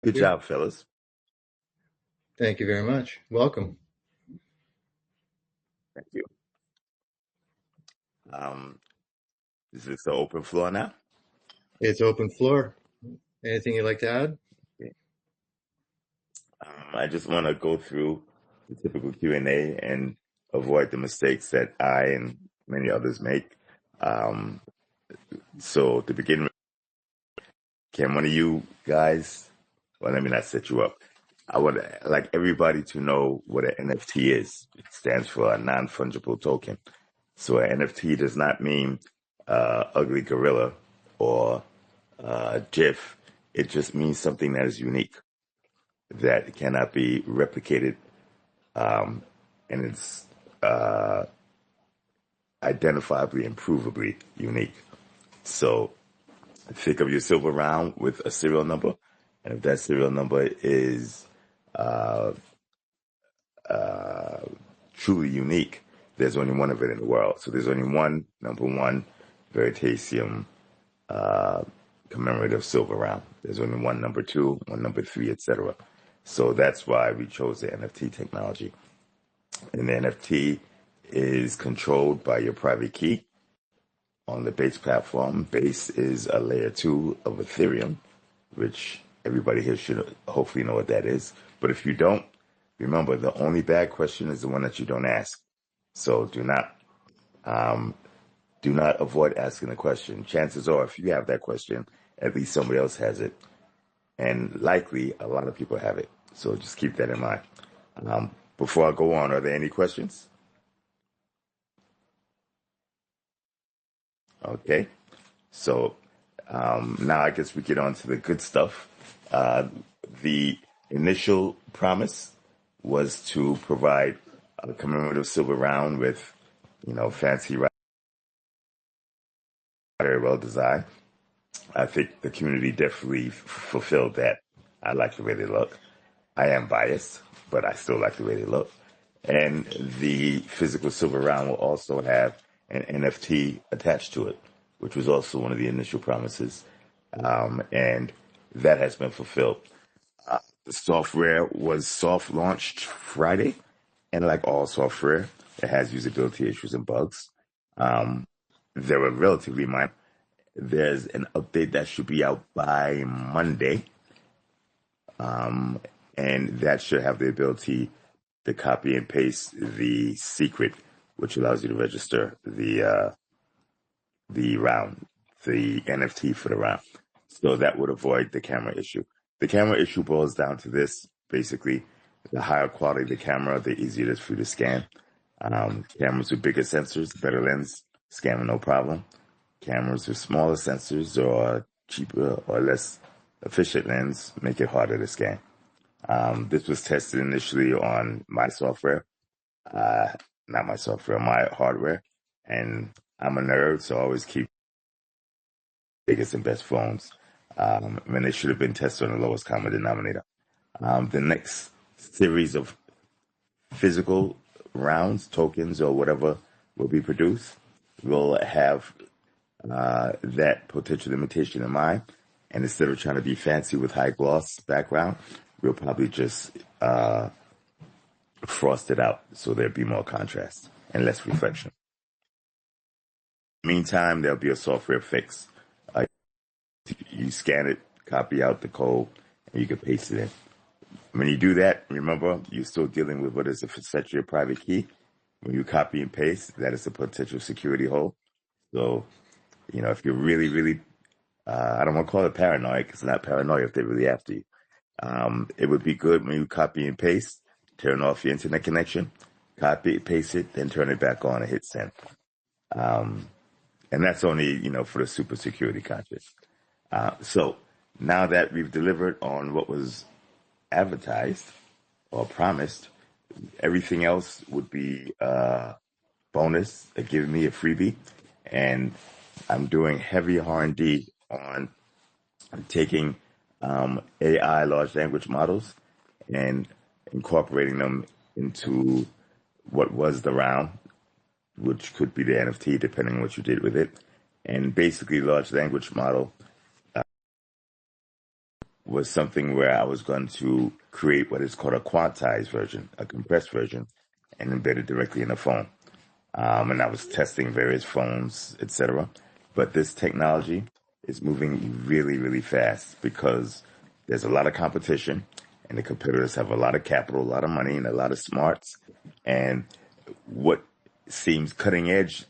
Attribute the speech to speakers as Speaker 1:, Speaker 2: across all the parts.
Speaker 1: Good job, fellas.
Speaker 2: Thank you very much. Welcome.
Speaker 1: Thank you. Is this the open floor now?
Speaker 2: It's open floor. Anything you'd like to add?
Speaker 1: Okay. I just want to go through the typical Q&A and avoid the mistakes that I and many others make. So to begin with, can one of you guys, well, let me not set you up. I would like everybody to know what an NFT is. It stands for a non-fungible token. So an NFT does not mean ugly gorilla or GIF. It just means something that is unique, that cannot be replicated, and it's identifiably and provably unique. So think of your silver round with a serial number, and if that serial number is truly unique, there's only one of it in the world. So there's only one number one Veritaseum commemorative silver round. There's only one number two, one number three, etc. So that's why we chose the NFT technology. And the NFT is controlled by your private key on the Base platform. Base is a layer 2 of Ethereum, which everybody here should hopefully know what that is. But if you don't, remember, the only bad question is the one that you don't ask. So do not avoid asking the question. Chances are, if you have that question, at least somebody else has it. And likely, a lot of people have it. So just keep that in mind. Before I go on, are there any questions? Okay. So now I guess we get on to the good stuff. The initial promise was to provide a commemorative silver round with, fancy, very well designed. I think the community definitely fulfilled that. I like the way they look. I am biased, but I still like the way they look. And the physical silver round will also have an NFT attached to it, which was also one of the initial promises. And that has been fulfilled. The software was soft launched Friday, and like all software, it has usability issues and bugs. They were relatively minor. There's an update that should be out by Monday, and that should have the ability to copy and paste the secret, which allows you to register the round, the NFT for the round. So that would avoid the camera issue. The camera issue boils down to this, basically. The higher quality the camera, the easier it is for you to scan. Cameras with bigger sensors, better lens, scan with no problem. Cameras with smaller sensors or cheaper or less efficient lens make it harder to scan. This was tested initially on my software, not my software, my hardware. And I'm a nerd, so I always keep biggest and best phones. When they should have been tested on the lowest common denominator. The next series of physical rounds, tokens, or whatever will be produced will have that potential limitation in mind. And instead of trying to be fancy with high gloss background, we'll probably just frost it out so there'll be more contrast and less reflection. Meantime, there'll be a software fix. You scan it, copy out the code, and you can paste it in. When you do that, remember, you're still dealing with what is essentially a private key. When you copy and paste, that is a potential security hole. So, if you're really, really, I don't want to call it paranoid, because it's not paranoia if they're really after you. It would be good when you copy and paste, turn off your internet connection, copy, paste it, then turn it back on and hit send. And that's only, for the super security conscious. So now that we've delivered on what was advertised or promised, everything else would be bonus, giving me a freebie. And I'm doing heavy R&D on taking AI large language models and incorporating them into what was the round, which could be the NFT, depending on what you did with it. And basically, large language model was something where I was going to create what is called a quantized version, a compressed version, and embed it directly in the phone. And I was testing various phones, etc. But this technology is moving really, really fast because there's a lot of competition, and the competitors have a lot of capital, a lot of money, and a lot of smarts. And what seems cutting edge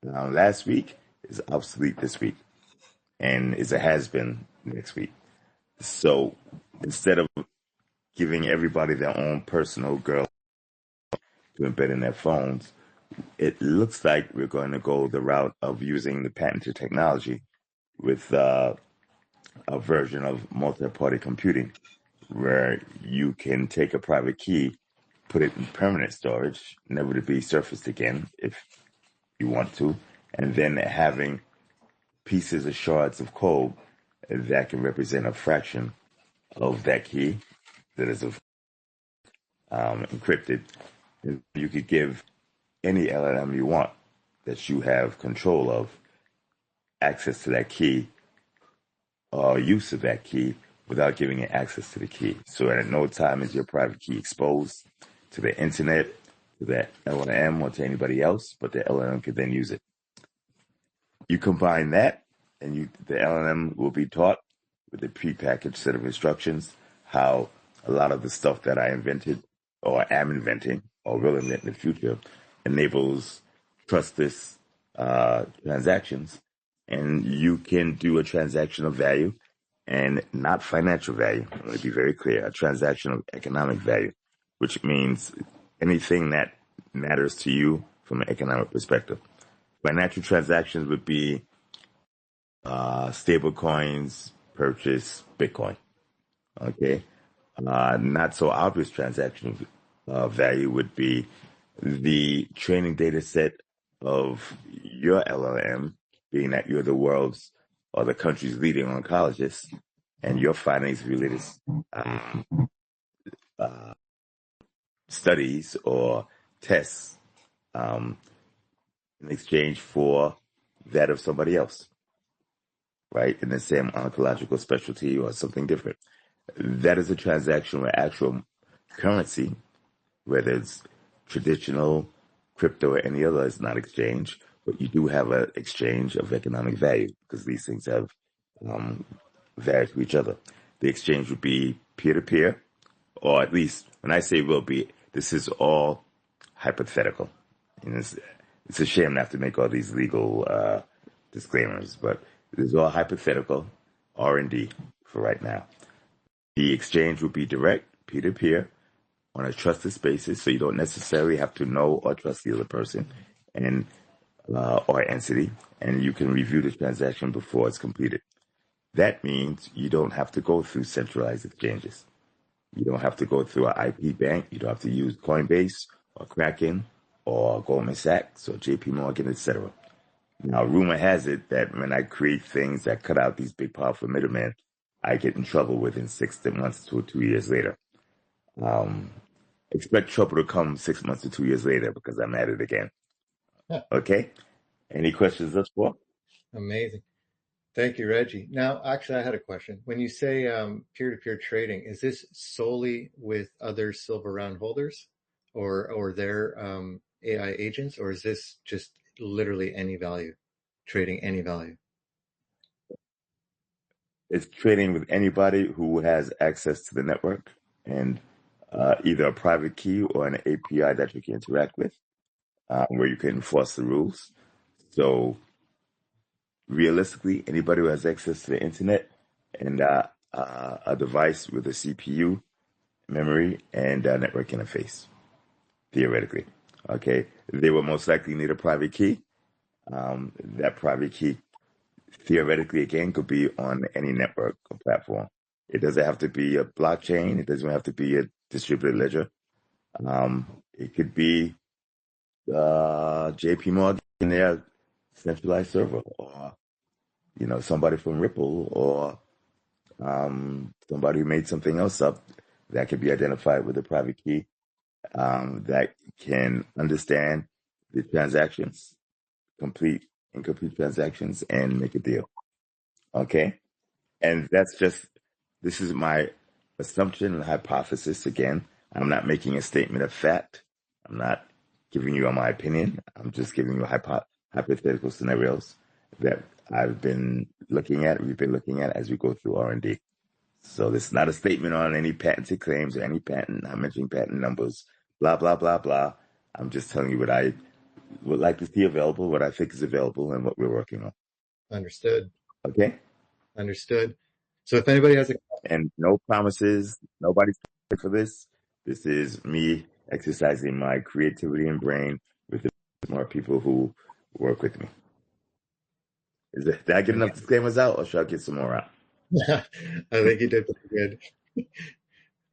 Speaker 1: last week is obsolete this week, and is a has-been next week. So instead of giving everybody their own personal girl to embed in their phones, it looks like we're going to go the route of using the patented technology with a version of multi-party computing, where you can take a private key, put it in permanent storage, never to be surfaced again if you want to, and then having pieces of shards of code that can represent a fraction of that key that is encrypted. You could give any LLM you want that you have control of access to that key or use of that key without giving it access to the key. So at no time is your private key exposed to the internet, to the LLM, or to anybody else, but the LLM could then use it. You combine that, and the LLM will be taught with a prepackaged set of instructions how a lot of the stuff that I invented or am inventing or will invent in the future enables trustless transactions. And you can do a transaction of value and not financial value. I want to be very clear, a transaction of economic value, which means anything that matters to you from an economic perspective. Financial transactions would be stable coins, purchase Bitcoin. Okay. Not so obvious transaction value would be the training data set of your LLM, being that you're the world's or the country's leading oncologist, and your findings related studies or tests in exchange for that of somebody else, right? In the same oncological specialty or something different. That is a transaction where actual currency, whether it's traditional, crypto, or any other, is not exchanged, but you do have an exchange of economic value because these things have value to each other. The exchange would be peer-to-peer, or at least when I say will be, this is all hypothetical. And it's a shame to have to make all these legal disclaimers, but it is all hypothetical R&D for right now. The exchange would be direct, peer-to-peer, on a trusted basis, so you don't necessarily have to know or trust the other person and or entity, and you can review the transaction before it's completed. That means you don't have to go through centralized exchanges. You don't have to go through an IP bank. You don't have to use Coinbase or Kraken or Goldman Sachs or JP Morgan, etc. Now, rumor has it that when I create things that cut out these big, powerful middlemen, I get in trouble within 6 months to 2 years later. Expect trouble to come 6 months to 2 years later because I'm at it again. Okay? Any questions thus far?
Speaker 2: Amazing. Thank you, Reggie. Now, actually, I had a question. When you say peer-to-peer trading, is this solely with other silver round holders or their AI agents, or is this just literally any value, trading any value?
Speaker 1: It's trading with anybody who has access to the network and either a private key or an API that you can interact with, where you can enforce the rules. So realistically, anybody who has access to the internet and a device with a CPU, memory, and a network interface, theoretically. Okay, they will most likely need a private key. That private key, theoretically, again, could be on any network or platform. It doesn't have to be a blockchain. It doesn't have to be a distributed ledger. It could be JP Morgan in their centralized server, or somebody from Ripple, or somebody who made something else up that could be identified with a private key that can understand the transactions, complete incomplete transactions, and make a deal. Okay, and that's just this is my assumption and hypothesis. Again, I'm not making a statement of fact. I'm not giving you my opinion. I'm just giving you hypothetical scenarios that we've been looking at as we go through R&D. So this is not a statement on any patented claims or any patent. I'm mentioning patent numbers, blah, blah, blah, blah. I'm just telling you what I would like to see available, what I think is available, and what we're working on.
Speaker 2: Understood.
Speaker 1: Okay?
Speaker 2: Understood. So if anybody has a...
Speaker 1: And no promises, nobody's paid for this. This is me exercising my creativity and brain with the smart people who work with me. Did I get enough disclaimers out, or should I get some more out?
Speaker 2: I think you did pretty good.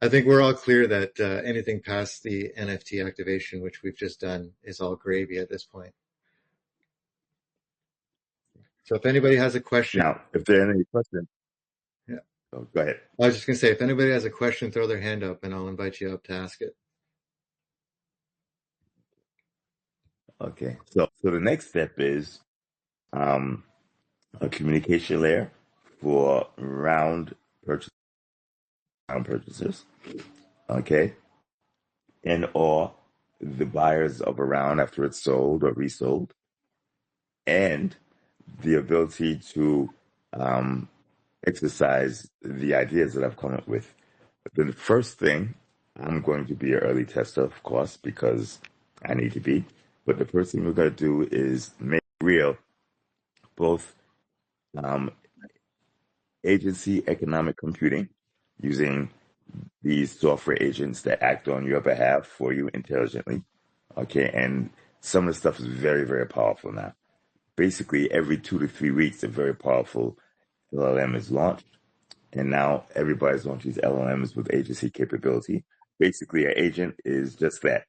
Speaker 2: I think we're all clear that anything past the NFT activation, which we've just done, is all gravy at this point. So if anybody has a question...
Speaker 1: Now, if there are any questions...
Speaker 2: Yeah.
Speaker 1: Oh, go ahead.
Speaker 2: I was just going to say, if anybody has a question, throw their hand up and I'll invite you up to ask it.
Speaker 1: Okay. So the next step is a communication layer for round purchasers. Okay. And or the buyers of a round after it's sold or resold. And the ability to exercise the ideas that I've come up with. The first thing, I'm going to be an early tester, of course, because I need to be. But the first thing we're going to do is make real both agency economic computing using these software agents that act on your behalf for you intelligently. Okay, and some of the stuff is very, very powerful now. Basically, every 2 to 3 weeks, a very powerful LLM is launched. And now everybody's launching these LLMs with agency capability. Basically, an agent is just that.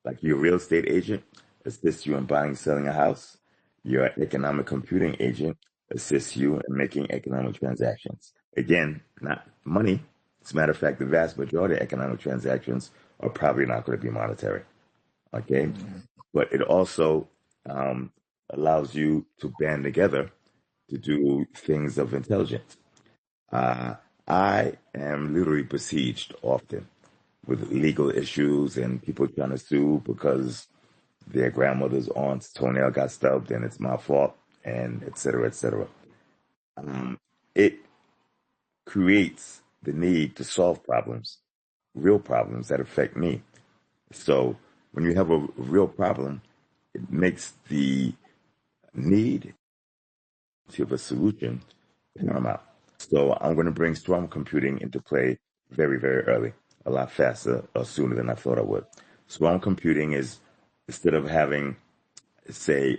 Speaker 1: Like your real estate agent assists you in buying, selling a house. Your economic computing agent assists you in making economic transactions. Again, not money. As a matter of fact, the vast majority of economic transactions are probably not going to be monetary. Okay? But it also allows you to band together to do things of intelligence. I am literally besieged often with legal issues and people trying to sue because their grandmother's aunt's toenail got stubbed and it's my fault, and et cetera, et cetera. It creates the need to solve problems, real problems that affect me. So when you have a real problem, it makes the need to have a solution paramount. So I'm going to bring storm computing into play very, very early, a lot faster or sooner than I thought I would. Storm computing is, instead of having, say,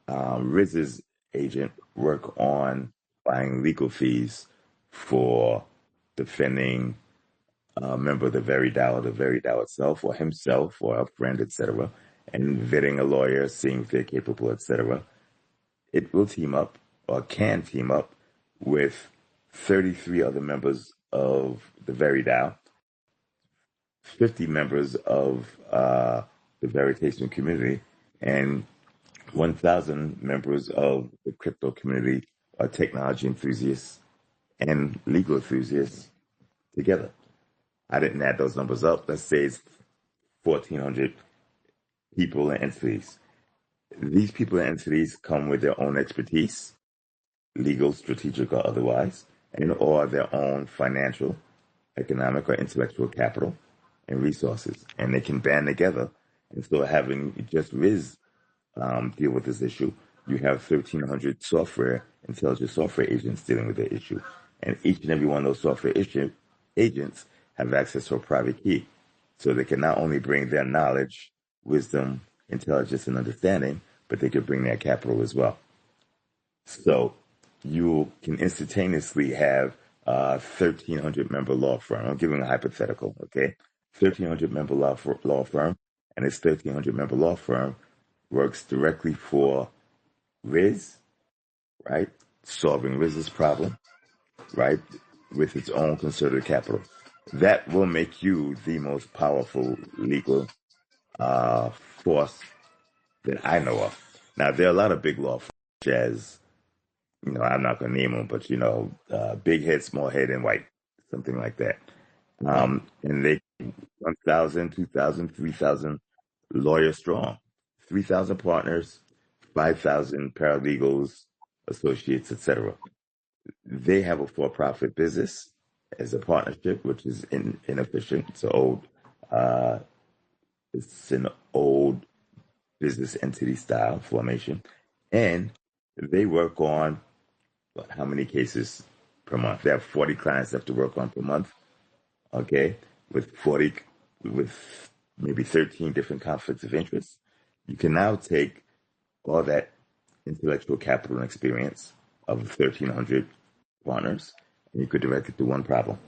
Speaker 1: Riz's agent work on buying legal fees for defending a member of the VERI DAO or the VERI DAO itself or himself or a friend, etc., and vetting a lawyer, seeing if they're capable, etc., it will team up or can team up with 33 other members of the VERI DAO, 50 members of the Veritaseum community, and 1,000 members of the crypto community, technology enthusiasts, and legal enthusiasts together. I didn't add those numbers up. Let's say it's 1,400 people and entities. These people and entities come with their own expertise, legal, strategic, or otherwise, and or their own financial, economic, or intellectual capital and resources. And they can band together. Instead of having just Riz deal with this issue, you have 1,300 intelligent software agents dealing with the issue. And each and every one of those software agents have access to a private key. So they can not only bring their knowledge, wisdom, intelligence, and understanding, but they could bring their capital as well. So you can instantaneously have a 1,300 member law firm. I'm giving a hypothetical, okay? 1,300 member law firm, and this 1,300 member law firm works directly for Riz, right? Solving Riz's problem, right? With its own concerted capital. That will make you the most powerful legal force that I know of. Now, there are a lot of big law firms, such as, I'm not going to name them, but, big head, small head, and white. something like that. And they 1,000, 2,000, 3,000 lawyers strong, 3,000 partners, 5,000 paralegals, associates, etc. They have a for-profit business as a partnership, which is inefficient. Uh, it's an old business entity style formation, and they work on how many cases per month? They have 40 clients they have to work on per month. Okay, with maybe 13 different conflicts of interest. You can now take all that intellectual capital and experience of 1,300 partners, and you could direct it to one problem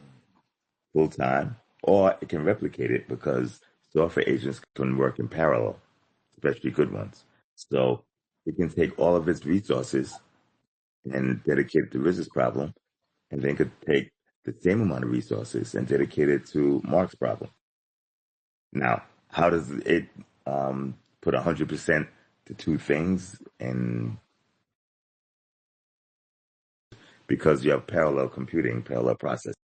Speaker 1: full time, or it can replicate it because software agents can work in parallel, especially good ones. So it can take all of its resources and dedicate it to Riz's problem, and then could take the same amount of resources and dedicate it to Mark's problem. Now, how does it put 100% to two things? And because you have parallel computing, parallel processing,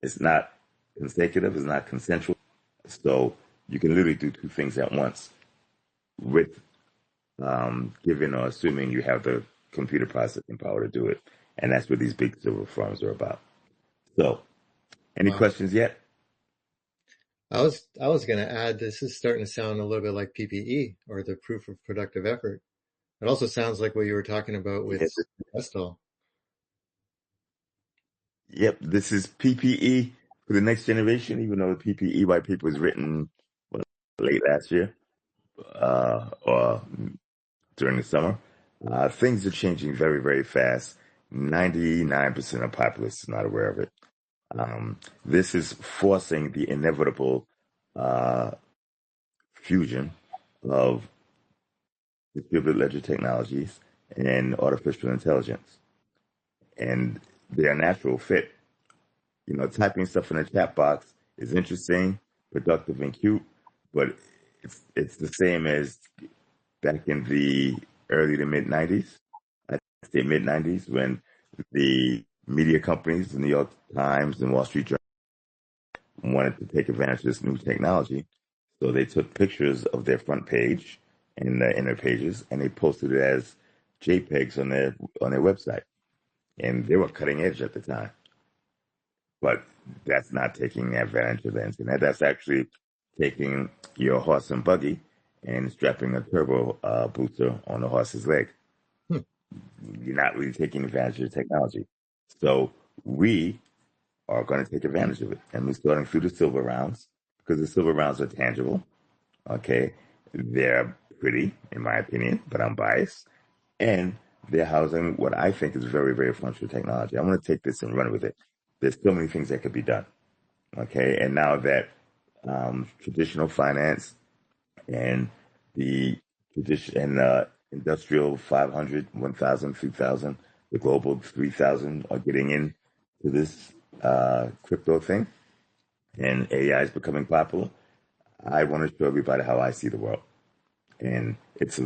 Speaker 1: it's not consecutive, it's not consensual. So you can literally do two things at once with given or assuming you have the computer processing power to do it. And that's what these big silver farms are about. So, any
Speaker 2: Wow.
Speaker 1: questions yet?
Speaker 2: I was going to add, this is starting to sound a little bit like PPE, or the proof of productive effort. It also sounds like what you were talking about with
Speaker 1: Yep,
Speaker 2: Estol.
Speaker 1: yep, this is PPE for the next generation, even though the PPE white paper was written late last year or during the summer. Things are changing very, very fast. 99% of populace is not aware of it. This is forcing the inevitable uh, fusion of distributed ledger technologies and artificial intelligence. And they're a natural fit. You know, typing stuff in a chat box is interesting, productive, and cute, but it's the same as back in the early to mid 90s. I say mid 90s when the media companies, the New York Times and Wall Street Journal, wanted to take advantage of this new technology. So they took pictures of their front page and the inner pages, and they posted it as JPEGs on their website. And they were cutting edge at the time. But that's not taking advantage of the internet. That's actually taking your horse and buggy and strapping a turbo booster on the horse's leg.
Speaker 2: Hmm.
Speaker 1: You're not really taking advantage of the technology. So we are going to take advantage of it. And we're starting through the silver rounds because the silver rounds are tangible. Okay. They're pretty, in my opinion, but I'm biased. And they're housing what I think is very, very functional technology. I want to take this and run with it. There's so many things that could be done. Okay. And now that traditional finance and the tradition and industrial 500, 1,000, 2,000, the global 3,000 are getting into this crypto thing, and AI is becoming popular. I want to show everybody how I see the world, and it's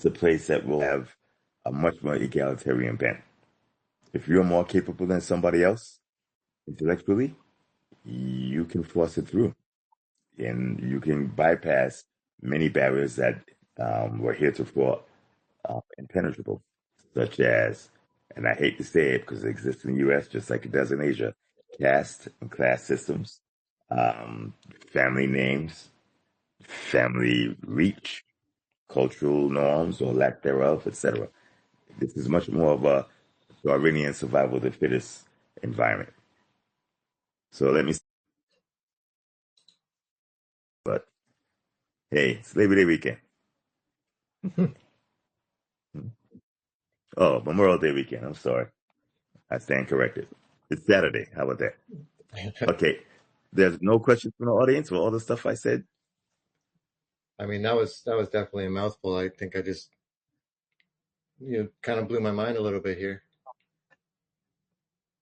Speaker 1: a place that will have a much more egalitarian bent. If you're more capable than somebody else intellectually, you can force it through, and you can bypass many barriers that were heretofore impenetrable, such as, and I hate to say it because it exists in the U.S. just like it does in Asia, caste and class systems, family names, family reach, cultural norms or lack thereof, etc. This is much more of a Darwinian survival of the fittest environment. So let me, but hey, it's Labor Day weekend. Oh, Memorial Day weekend. I'm sorry. I stand corrected. It's Saturday. How about that? Okay. There's no questions from the audience for all the stuff I said.
Speaker 2: I mean, that was definitely a mouthful. I think I just, kind of blew my mind a little bit here.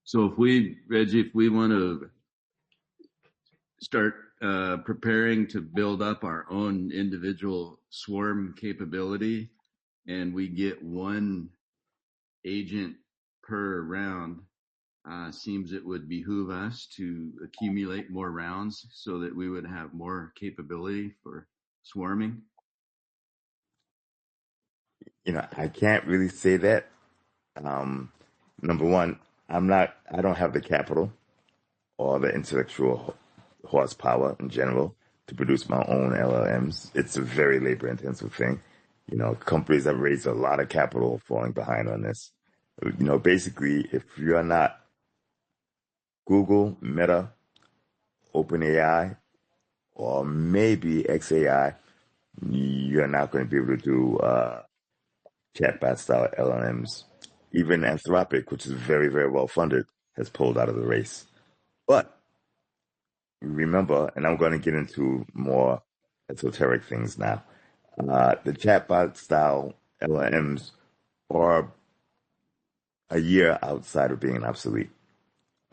Speaker 3: So Reggie, if we want to start preparing to build up our own individual swarm capability, and we get one agent per round, seems it would behoove us to accumulate more rounds so that we would have more capability for swarming.
Speaker 1: I can't really say that. Number one, I don't have the capital or the intellectual horsepower in general to produce my own LLMs. It's a very labor intensive thing. Companies have raised a lot of capital falling behind on this. Basically, if you're not Google, Meta, OpenAI, or maybe XAI, you're not going to be able to do chatbot style LLMs. Even Anthropic, which is very, very well funded, has pulled out of the race. But remember, and I'm going to get into more esoteric things now, the chatbot style LLMs are a year outside of being obsolete.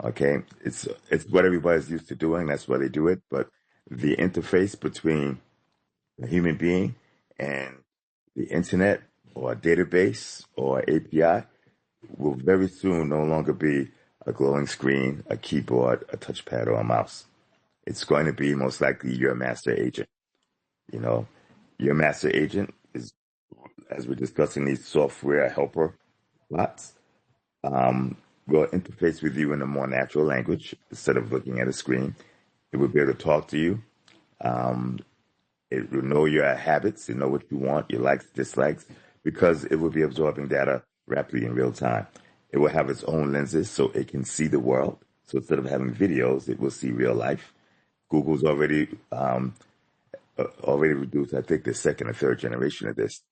Speaker 1: Okay, it's what everybody's used to doing. That's why they do it. But the interface between a human being and the internet or a database or API will very soon no longer be a glowing screen, a keyboard, a touchpad, or a mouse. It's going to be most likely your master agent. Your master agent is, as we're discussing, these software helper bots. Will interface with you in a more natural language instead of looking at a screen. It will be able to talk to you. It will know your habits, it know what you want, your likes, dislikes, because it will be absorbing data rapidly in real time. It will have its own lenses so it can see the world. So instead of having videos, it will see real life. Google's already reduced, I think, the second or third generation of this.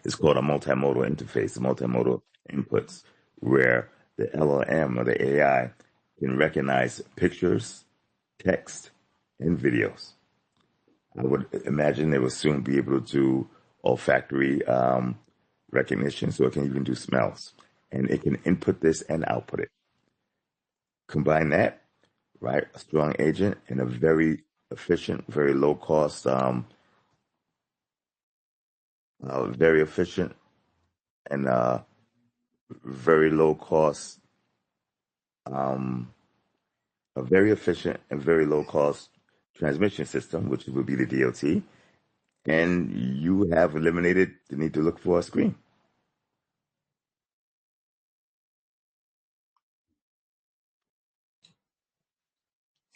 Speaker 1: It's called a multimodal interface, multimodal inputs, where the LLM or the AI can recognize pictures, text, and videos. I would imagine they will soon be able to do olfactory recognition, so it can even do smells. And it can input this and output it. Combine that, right, a strong agent and a very efficient, very low cost, very efficient and very low cost, a very efficient and very low cost transmission system, which would be the DLT, and you have eliminated the need to look for a screen.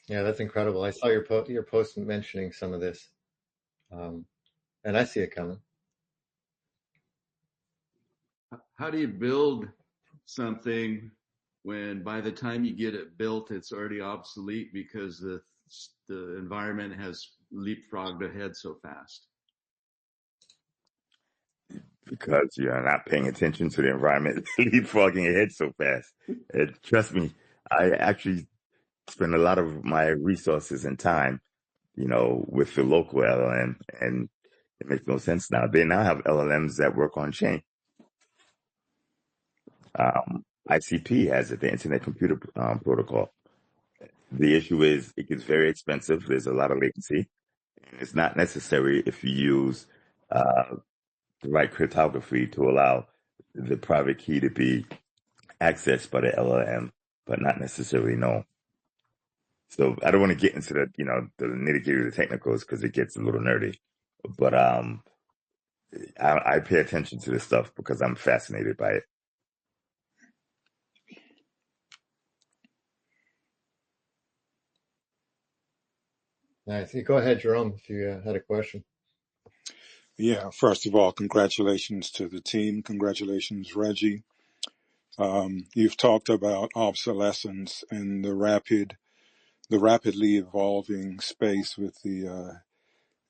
Speaker 2: Yeah, that's incredible. I saw your post mentioning some of this, and I see it coming.
Speaker 3: How do you build something when by the time you get it built, it's already obsolete because the environment has leapfrogged ahead so fast?
Speaker 1: Because you're not paying attention to the environment leapfrogging ahead so fast. Trust me, I actually spend a lot of my resources and time, with the local LLM, and it makes no sense now. They now have LLMs that work on chain. ICP has it, the Internet Computer Protocol. The issue is it gets very expensive. There's a lot of latency. And it's not necessary if you use the right cryptography to allow the private key to be accessed by the LLM, but not necessarily known. So I don't want to get into the nitty gritty of the technicals because it gets a little nerdy. But I pay attention to this stuff because I'm fascinated by it.
Speaker 2: Nice. Go ahead, Jerome, if you had a question.
Speaker 4: Yeah, first of all, congratulations to the team. Congratulations, Reggie. You've talked about obsolescence and the rapidly evolving space with the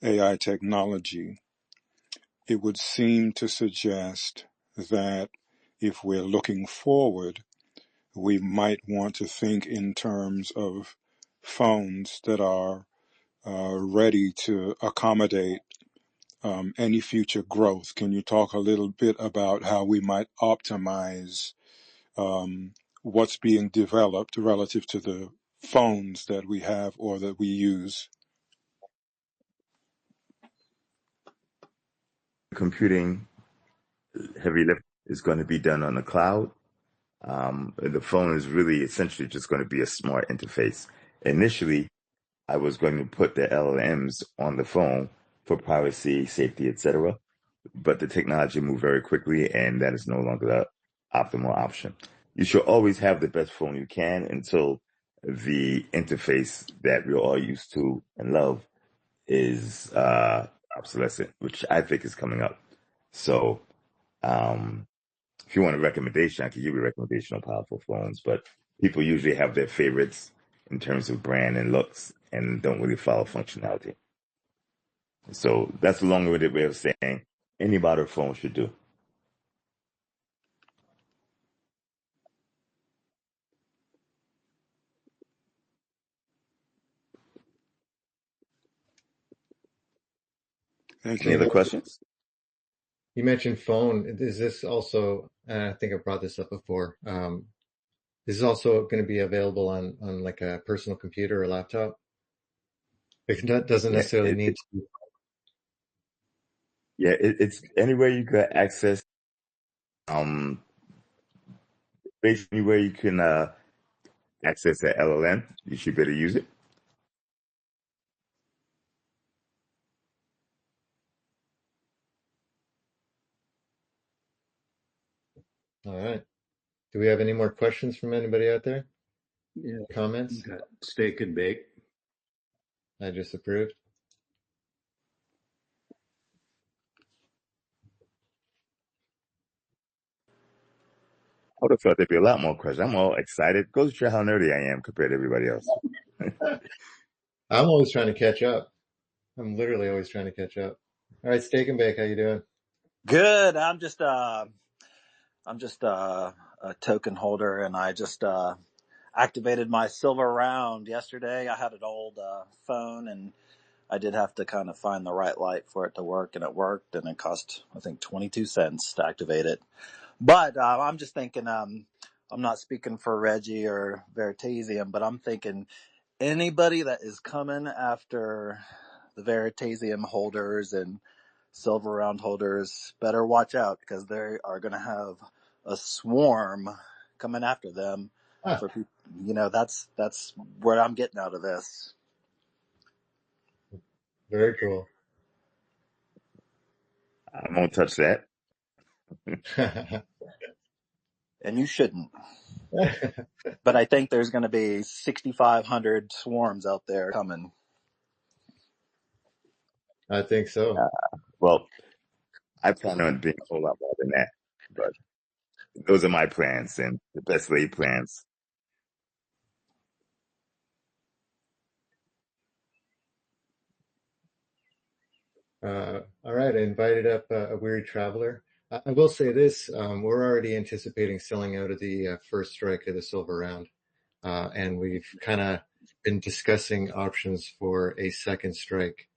Speaker 4: AI technology. It would seem to suggest that if we're looking forward, we might want to think in terms of phones that are ready to accommodate any future growth. Can you talk a little bit about how we might optimize what's being developed relative to the phones that we have or that we use?
Speaker 1: Computing heavy lift is going to be done on the cloud. The phone is really essentially just going to be a smart interface. Initially, I was going to put the LLMs on the phone for privacy, safety, etc. But the technology moved very quickly, and that is no longer the optimal option. You should always have the best phone you can until the interface that we're all used to and love is obsolescent, which I think is coming up. So, if you want a recommendation, I can give you a recommendation on powerful phones, but people usually have their favorites in terms of brand and looks and don't really follow functionality. So that's a long-winded way of saying any modern phone should do.
Speaker 4: Thank
Speaker 1: Any
Speaker 4: you.
Speaker 1: other questions?
Speaker 2: You mentioned phone. Is this also, and I think I brought this up before, is this also going to be available on like a personal computer or laptop? It doesn't
Speaker 1: Yeah,
Speaker 2: necessarily need to be.
Speaker 1: it's anywhere you can access, um, basically where you can access an LLM, you should better use it.
Speaker 2: All right. Do we have any more questions from anybody out there?
Speaker 3: Yeah.
Speaker 2: Comments?
Speaker 3: Got steak and bake.
Speaker 2: I just approved.
Speaker 1: I would have thought there'd be a lot more questions. I'm all excited. Goes to show how nerdy I am compared to everybody else.
Speaker 2: I'm always trying to catch up. I'm literally always trying to catch up. All right, Steak and Bake, how you doing?
Speaker 5: Good. I'm just a token holder, and I just activated my silver round yesterday. I had an old phone, and I did have to kind of find the right light for it to work, and it worked, and it cost, I think, 22 cents to activate it. But I'm just thinking, I'm not speaking for Reggie or Veritaseum, but I'm thinking anybody that is coming after the Veritaseum holders and silver round holders better watch out, because they are going to have a swarm coming after them.
Speaker 2: Ah,
Speaker 5: For people, that's what I'm getting out of this.
Speaker 2: very cool.
Speaker 1: I won't touch that.
Speaker 5: And you shouldn't. But I think there's going to be 6,500 swarms out there coming.
Speaker 2: I think so.
Speaker 1: Well, I plan on being a whole lot more than that, but those are my plans and the best laid plans.
Speaker 2: All right, I invited up a weary traveler. I will say this, we're already anticipating selling out of the first strike of the silver round. And we've kind of been discussing options for a second strike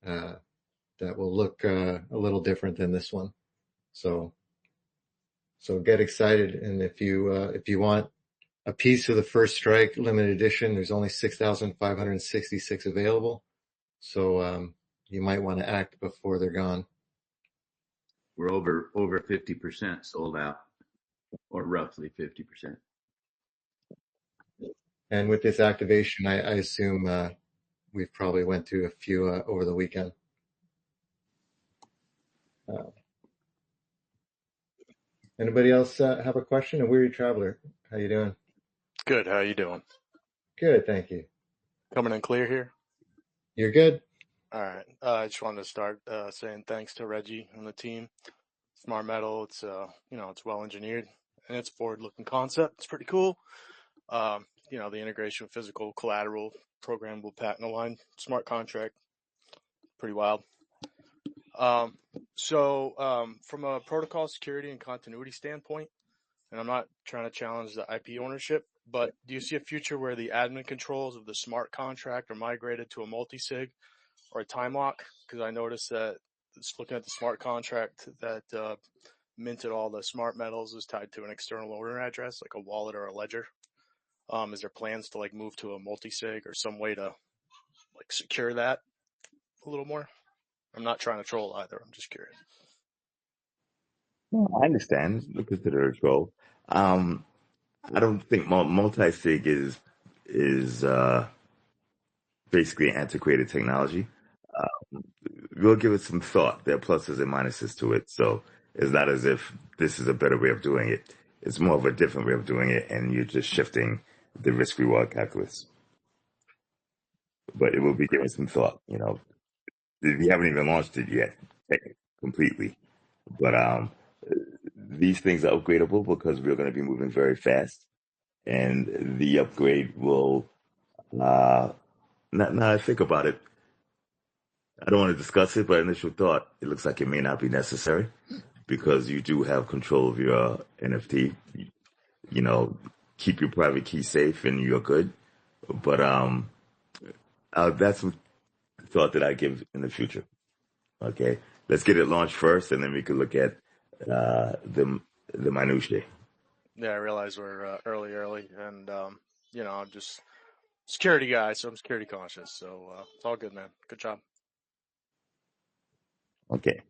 Speaker 2: that will look a little different than this one. So get excited. And if you want a piece of the first strike limited edition, there's only 6,566 available. So you might want to act before they're gone.
Speaker 3: We're over 50% sold out, or roughly 50%.
Speaker 2: And with this activation, I assume we've probably went through a few over the weekend. Anybody else have a question? A weary traveler, how you doing?
Speaker 6: Good. How you doing?
Speaker 2: Good, thank you.
Speaker 6: Coming in clear here?
Speaker 2: You're good?
Speaker 6: All right. I just wanted to start saying thanks to Reggie and the team. Smart Metal, it's it's well engineered and it's a forward-looking concept. It's pretty cool. The integration of physical collateral, programmable patent aligned smart contract, pretty wild. From a protocol security and continuity standpoint, and I'm not trying to challenge the IP ownership, but do you see a future where the admin controls of the smart contract are migrated to a multi-sig or a time lock? Because I noticed that just looking at the smart contract that minted all the smart metals is tied to an external owner address, like a wallet or a ledger. Is there plans to move to a multi-sig or some way to secure that a little more? I'm not trying to troll either. I'm just curious.
Speaker 1: I understand. Look at the role. I don't think multi-sig is basically antiquated technology. We'll give it some thought. There are pluses and minuses to it. So it's not as if this is a better way of doing it. It's more of a different way of doing it, and you're just shifting the risk reward calculus. But it will be given some thought. We haven't even launched it yet completely. But these things are upgradable because we're going to be moving very fast, and the upgrade will. Now I think about it, I don't want to discuss it, but initial thought, it looks like it may not be necessary because you do have control of your NFT. You know, keep your private key safe and you're good. But that's some thought that I give in the future. Okay, let's get it launched first, and then we can look at the minutiae.
Speaker 6: Yeah, I realize we're early, and I'm just security guy, so I'm security conscious. So it's all good, man. Good job.
Speaker 1: Okay.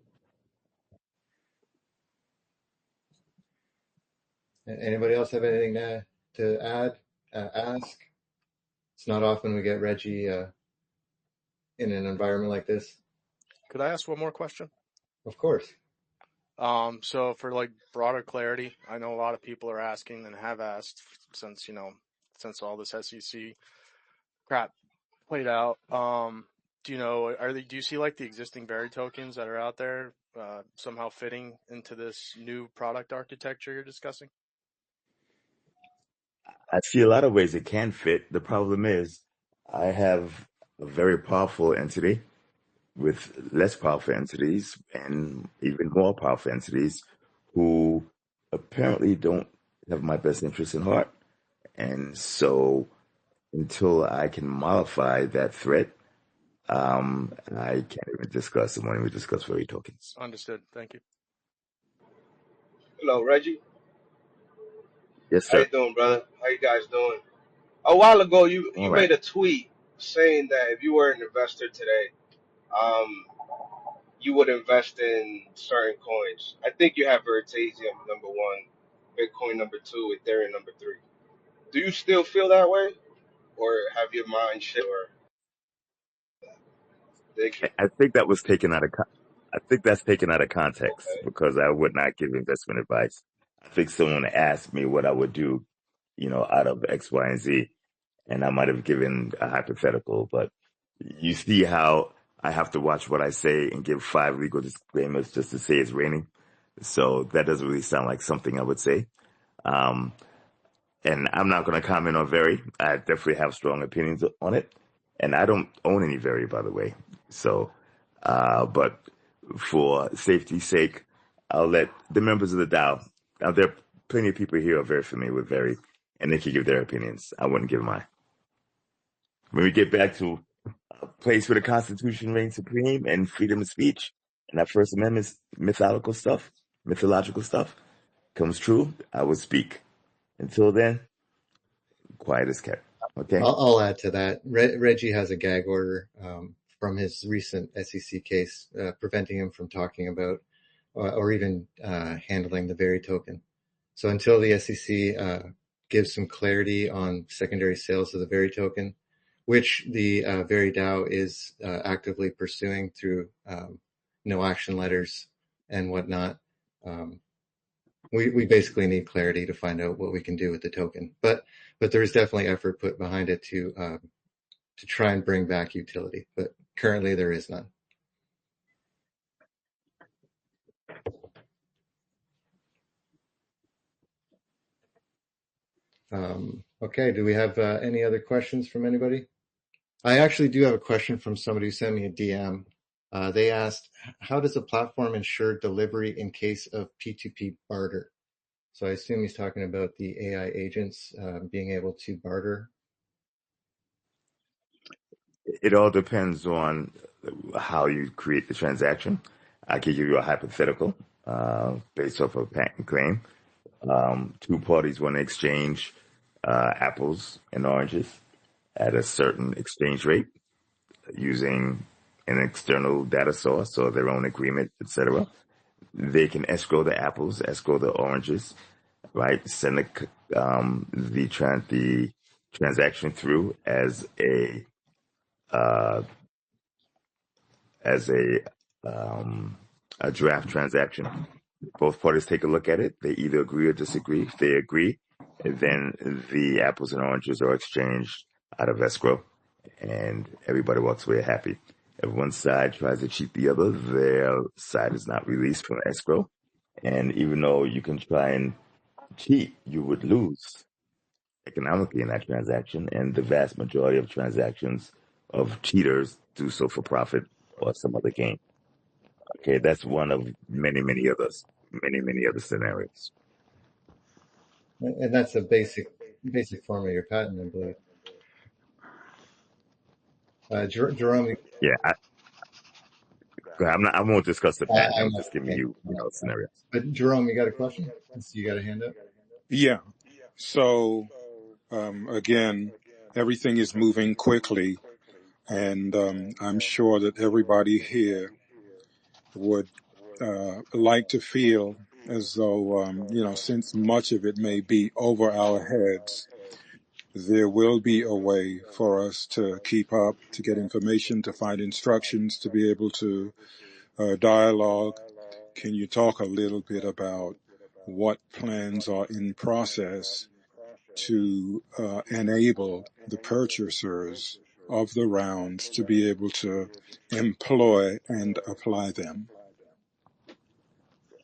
Speaker 2: Anybody else have anything to add, ask? It's not often we get Reggie in an environment like this.
Speaker 6: Could I ask one more question?
Speaker 2: Of course.
Speaker 6: So for like broader clarity, I know a lot of people are asking and have asked since all this SEC crap played out. Do you see like the existing Veri tokens that are out there somehow fitting into this new product architecture you're discussing?
Speaker 1: I see a lot of ways it can fit. The problem is I have a very powerful entity with less powerful entities and even more powerful entities who apparently don't have my best interest in heart. And so until I can mollify that threat, I can't even discuss it when we discuss Veri tokens.
Speaker 6: Understood. Thank you.
Speaker 7: Hello, Reggie.
Speaker 1: Yes,
Speaker 7: How
Speaker 1: sir.
Speaker 7: you doing, brother? How you guys doing? A while ago, you
Speaker 1: All
Speaker 7: made
Speaker 1: right.
Speaker 7: a tweet saying that if you were an investor today, um, you would invest in certain coins. I think you have Veritaseum number one, Bitcoin number two, Ethereum number three. Do you still feel that way, or have your mind shifted? Or thank you.
Speaker 1: I think that was taken out of. I think that's taken out of context
Speaker 7: Okay.
Speaker 1: because I would not give investment advice. I think someone asked me what I would do, out of X, Y, and Z, and I might have given a hypothetical. But you see how I have to watch what I say and give 5 legal disclaimers just to say it's raining. So that doesn't really sound like something I would say. Um, and I'm not going to comment on Veri. I definitely have strong opinions on it, and I don't own any Veri, by the way. So, but for safety's sake, I'll let the members of the DAO. Now, there are plenty of people here who are very familiar with Veri, and they can give their opinions. I wouldn't give mine. When we get back to a place where the Constitution reigns supreme and freedom of speech, and that First Amendment mythological stuff comes true, I will speak. Until then, quiet as kept. Okay.
Speaker 2: I'll add to that. Reggie has a gag order from his recent SEC case preventing him from talking about or even handling the Veri token. So until the SEC gives some clarity on secondary sales of the Veri token, which the Veri DAO is actively pursuing through no action letters and whatnot, we basically need clarity to find out what we can do with the token. But there is definitely effort put behind it to try and bring back utility. But currently there is none. Okay, do we have any other questions from anybody? I actually do have a question from somebody who sent me a DM. They asked, how does a platform ensure delivery in case of P2P barter? So I assume he's talking about the AI agents being able to barter.
Speaker 1: It all depends on how you create the transaction. I could give you a hypothetical based off of a patent claim. Two parties want to exchange apples and oranges at a certain exchange rate using an external data source or their own agreement, etc. They can escrow the apples, escrow the oranges, right? Send the transaction through uh, as a draft transaction. Both parties take a look at it. They either agree or disagree. If they agree, then the apples and oranges are exchanged out of escrow, and everybody walks away happy. If one side tries to cheat the other, their side is not released from escrow. And even though you can try and cheat, you would lose economically in that transaction. And the vast majority of transactions of cheaters do so for profit or some other gain. Okay, that's one of many other scenarios.
Speaker 2: And that's a basic form of your patent, I believe. Jerome,
Speaker 1: Yeah, I won't discuss the patent.
Speaker 2: I
Speaker 1: I'm
Speaker 2: know.
Speaker 1: just giving you scenarios.
Speaker 2: But Jerome, you got a question? You got a hand up?
Speaker 4: Yeah. So, again, everything is moving quickly, and I'm sure that everybody here would like to feel as though, since much of it may be over our heads, there will be a way for us to keep up, to get information, to find instructions, to be able to dialogue. Can you talk a little bit about what plans are in process to enable the purchasers of the rounds to be able to employ and apply them?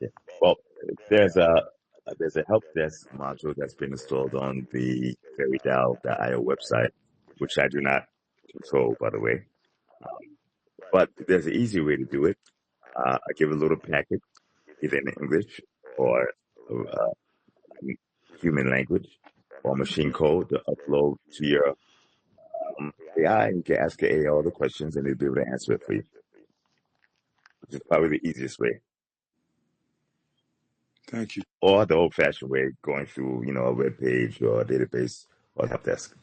Speaker 1: Yeah. Well, there's a help desk module that's been installed on the VeriDAO.io website, which I do not control, by the way. But there's an easy way to do it. I give a little packet, either in English or uh, human language or machine code to upload to your AI. You can ask the AI all the questions and they'll be able to answer it for you, which is probably the easiest way.
Speaker 4: Thank you.
Speaker 1: Or the old-fashioned way, going through, a web page or a database or help desk.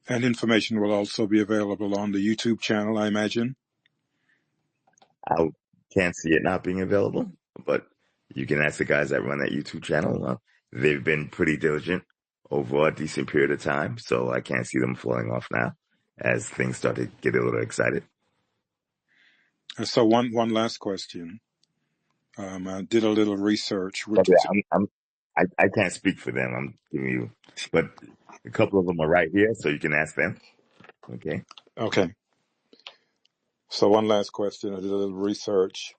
Speaker 4: And information will also be available on the YouTube channel, I imagine.
Speaker 1: I can't see it not being available, but you can ask the guys that run that YouTube channel. They've been pretty diligent over a decent period of time, so I can't see them falling off now as things start to get a little excited.
Speaker 4: So one last question. I did a little research.
Speaker 1: But yeah, I can't speak for them. I'm giving you, but a couple of them are right here, so you can ask them. Okay.
Speaker 4: Okay. So one last question. I did a little research,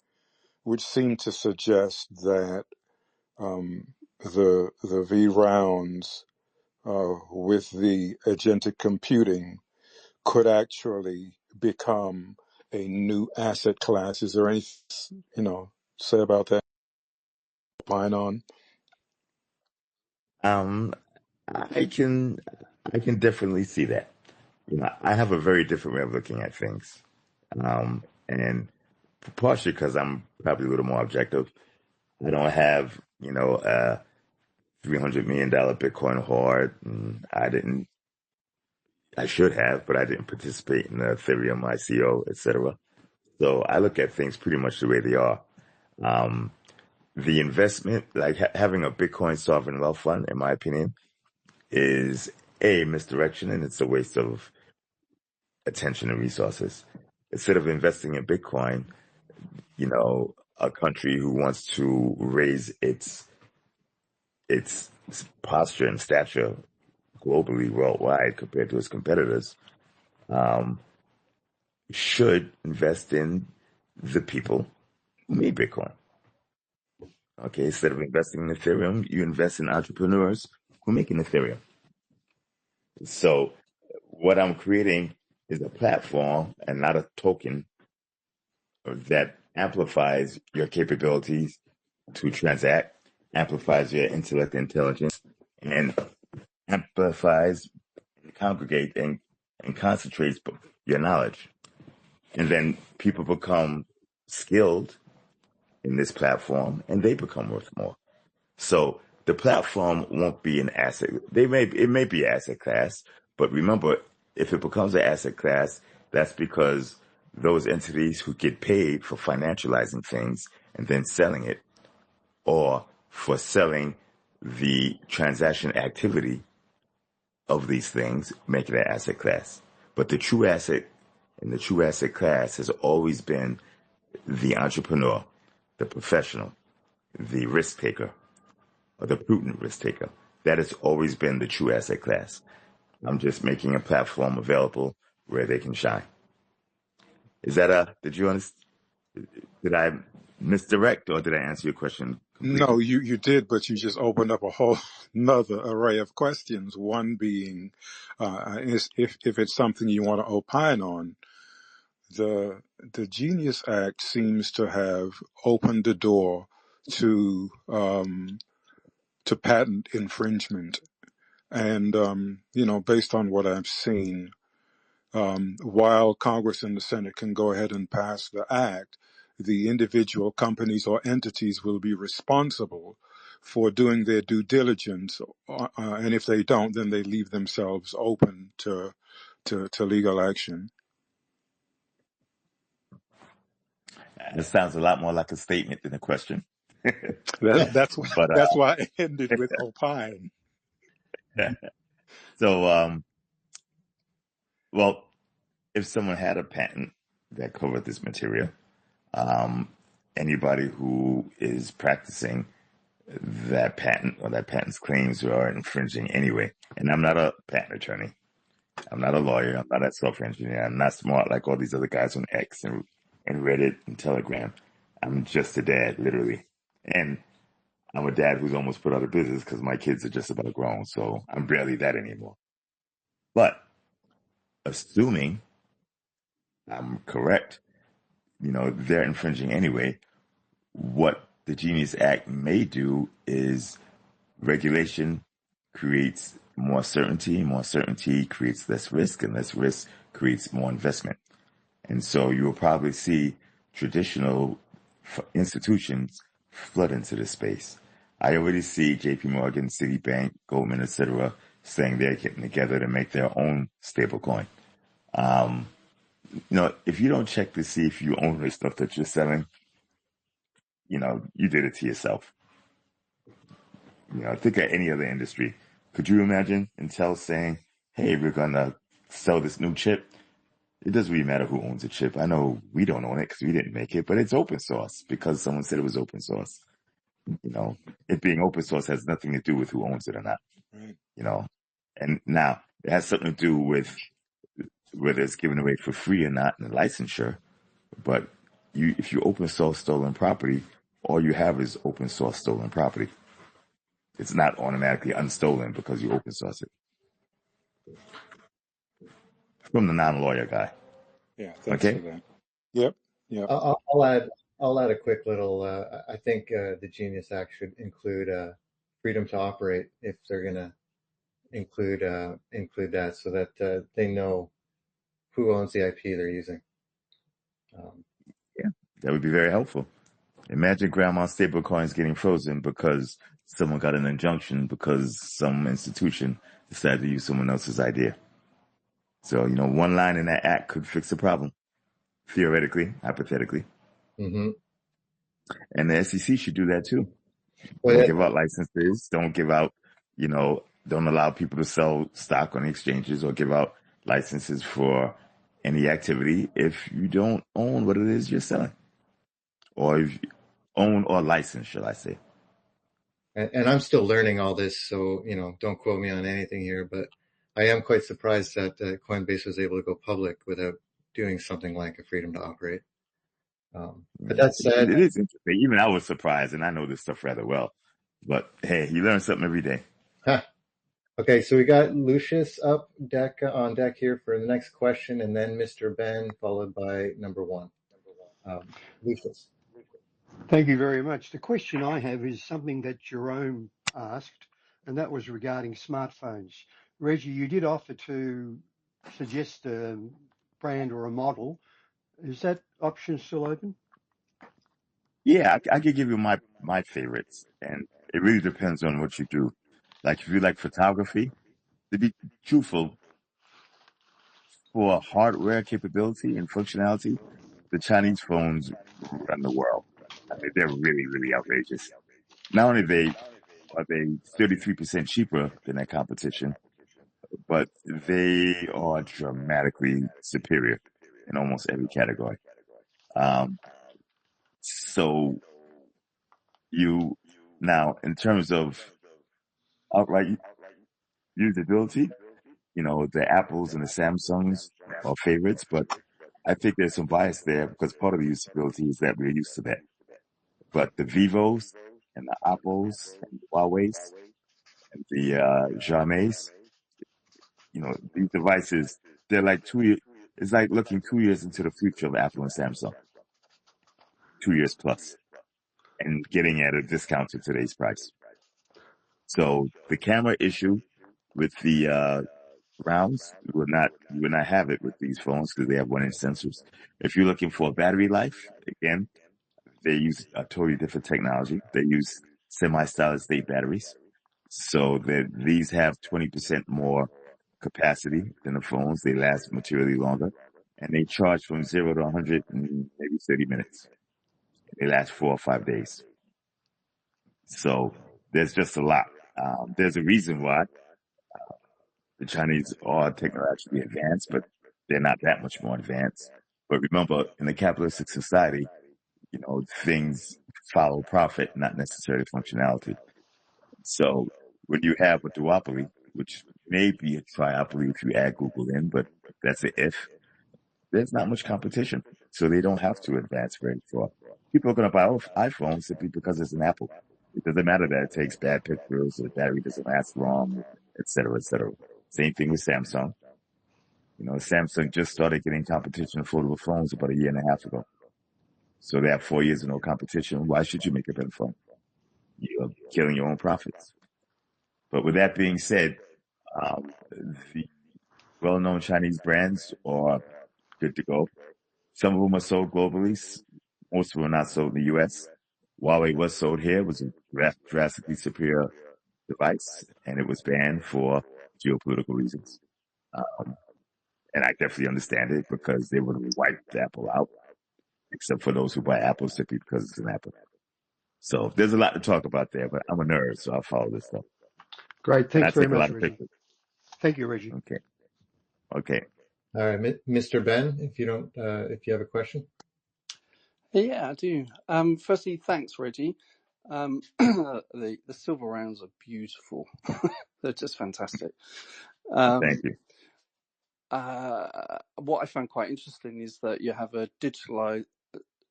Speaker 4: which seemed to suggest that the V rounds with the agentic computing could actually become a new asset class. Is there anything, say about that? Opine on?
Speaker 1: I can definitely see that. I have a very different way of looking at things, and partially because I'm probably a little more objective. I don't have a $300 million Bitcoin hoard, and I should have, but I didn't participate in the Ethereum ICO, etc. So I look at things pretty much the way they are. The investment, like having a Bitcoin sovereign wealth fund, in my opinion, is a misdirection, and it's a waste of attention and resources. Instead of investing in Bitcoin, a country who wants to raise its posture and stature globally, worldwide, compared to its competitors, should invest in the people who made Bitcoin. Okay, instead of investing in Ethereum, you invest in entrepreneurs who are making Ethereum. So what I'm creating is a platform and not a token that amplifies your capabilities to transact, amplifies your intellect and intelligence, and amplifies and congregate and concentrates your knowledge. And then people become skilled in this platform and they become worth more. So the platform won't be an asset. It may be an asset class, but remember, if it becomes an asset class, that's because those entities who get paid for financializing things and then selling it, or for selling the transaction activity of these things make it an asset class. But the true asset in the true asset class has always been the entrepreneur, the professional, the risk taker, or the prudent risk taker. That has always been the true asset class. I'm just making a platform available where they can shine. Is that did you understand? Did I misdirect or did I answer your question completely?
Speaker 4: No, you did, but you just opened up a whole another array of questions. One being, is if it's something you want to opine on, the Genius Act seems to have opened the door to patent infringement, and based on what I've seen, while Congress and the Senate can go ahead and pass the act, the individual companies or entities will be responsible for doing their due diligence, and if they don't, then they leave themselves open to legal action.
Speaker 1: It sounds a lot more like a statement than a question.
Speaker 4: That's
Speaker 1: But
Speaker 4: why I ended with opine.
Speaker 1: so, well, if someone had a patent that covered this material, anybody who is practicing that patent or that patent's claims are infringing anyway. And I'm not a patent attorney. I'm not a lawyer. I'm not a software engineer. I'm not smart like all these other guys on X and Reddit and Telegram. I'm just a dad, literally. And I'm a dad who's almost put out of business because my kids are just about grown. So I'm barely that anymore. But assuming I'm correct, they're infringing anyway. What the Genius Act may do is regulation creates more certainty creates less risk, and less risk creates more investment. And so you will probably see traditional institutions flood into this space. I already see JP Morgan, Citibank, Goldman, etc., saying they're getting together to make their own stablecoin. If you don't check to see if you own the stuff that you're selling, you did it to yourself. Think of any other industry. Could you imagine Intel saying, hey, we're going to sell this new chip? It doesn't really matter who owns the chip. I know we don't own it because we didn't make it, but it's open source because someone said it was open source. It being open source has nothing to do with who owns it or not. Right. And now it has something to do with whether it's given away for free or not in the licensure. But if you open source stolen property, all you have is open source stolen property. It's not automatically unstolen because you open source it. From the non-lawyer guy.
Speaker 4: Yeah, thanks for that. Yep.
Speaker 2: I'll add a quick little. I think the Genius Act should include freedom to operate if they're going to include that, so that they know who owns the IP they're using.
Speaker 1: Yeah, that would be very helpful. Imagine grandma's stablecoins getting frozen because someone got an injunction because some institution decided to use someone else's idea. So, one line in that act could fix the problem, theoretically, hypothetically.
Speaker 2: Mm-hmm.
Speaker 1: And the SEC should do that too. Don't give out licenses. Don't give out, don't allow people to sell stock on exchanges or give out licenses for any activity if you don't own what it is you're selling. Or if you own or license, shall I say.
Speaker 2: And I'm still learning all this, so, don't quote me on anything here, but I am quite surprised that Coinbase was able to go public without doing something like a freedom to operate. But that said,
Speaker 1: it is interesting. Even I was surprised, and I know this stuff rather well. But hey, you learn something every day.
Speaker 2: Huh. Okay, so we got Lucius on deck here for the next question, and then Mr. Ben, followed by number one. Lucius.
Speaker 8: Thank you very much. The question I have is something that Jerome asked, and that was regarding smartphones. Reggie, you did offer to suggest a brand or a model. Is that option still open?
Speaker 1: Yeah, I could give you my favorites, and it really depends on what you do. Like if you like photography, to be truthful, for hardware capability and functionality, the Chinese phones run the world. I mean, they're really, really outrageous. Not only are they are they 33% cheaper than their competition, but they are dramatically superior in almost every category. So you now, in terms of outright usability, the Apples and the Samsungs are favorites, but I think there's some bias there because part of the usability is that we're used to that. But the Vivos and the Apples and the Huawei's and the Xiaomi's, these devices, they're like it's like looking 2 years into the future of Apple and Samsung, 2 years plus, and getting at a discount to today's price. So the camera issue with the rounds, you would not have it with these phones because they have 1-inch sensors. If you're looking for battery life, again, they use a totally different technology. They use semi-solid state batteries. So that these have 20% more capacity than the phones. They last materially longer. And they charge from 0 to 100 in maybe 30 minutes. They last 4 or 5 days. So there's just a lot. There's a reason why the Chinese are technologically advanced, but they're not that much more advanced. But remember, in the capitalistic society, things follow profit, not necessarily functionality. So when you have a duopoly, which may be a triopoly if you add Google in, but that's an if, there's not much competition. So they don't have to advance very far. People are going to buy iPhones simply because it's an Apple. It doesn't matter that it takes bad pictures, or the battery doesn't last long, et cetera, et cetera. Same thing with Samsung. Samsung just started getting competition in foldable phones about 1.5 years ago. So they have 4 years of no competition. Why should you make a better phone? You're killing your own profits. But with that being said, the well-known Chinese brands are good to go. Some of them are sold globally. Most of them are not sold in the U.S. Huawei was sold here. It was a drastically superior device, and it was banned for geopolitical reasons. And I definitely understand it because they would have wiped Apple out, except for those who buy Apple simply because it's an Apple. So there's a lot to talk about there, but I'm a nerd, so I'll follow this stuff.
Speaker 8: Great. Thanks very
Speaker 1: a lot
Speaker 8: much,
Speaker 1: of
Speaker 8: Reggie.
Speaker 1: pictures.
Speaker 8: Thank you, Reggie.
Speaker 1: Okay.
Speaker 2: All right, Mr. Ben, if you have a question.
Speaker 9: Yeah, I do. Firstly, thanks, Reggie. The silver rounds are beautiful. They're just fantastic.
Speaker 1: Thank you.
Speaker 9: What I found quite interesting is that you have a digitalized,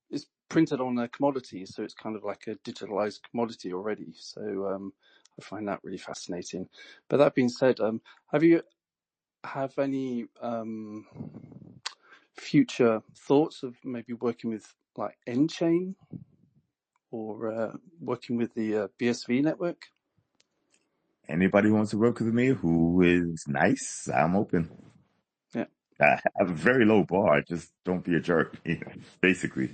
Speaker 9: it's printed on a commodity, so it's kind of like a digitalized commodity already. So I find that really fascinating. But that being said, have any future thoughts of maybe working with like N-Chain or working with the BSV network?
Speaker 1: Anybody who wants to work with me who is nice, I'm open.
Speaker 9: Yeah.
Speaker 1: I have a very low bar. Just don't be a jerk, basically,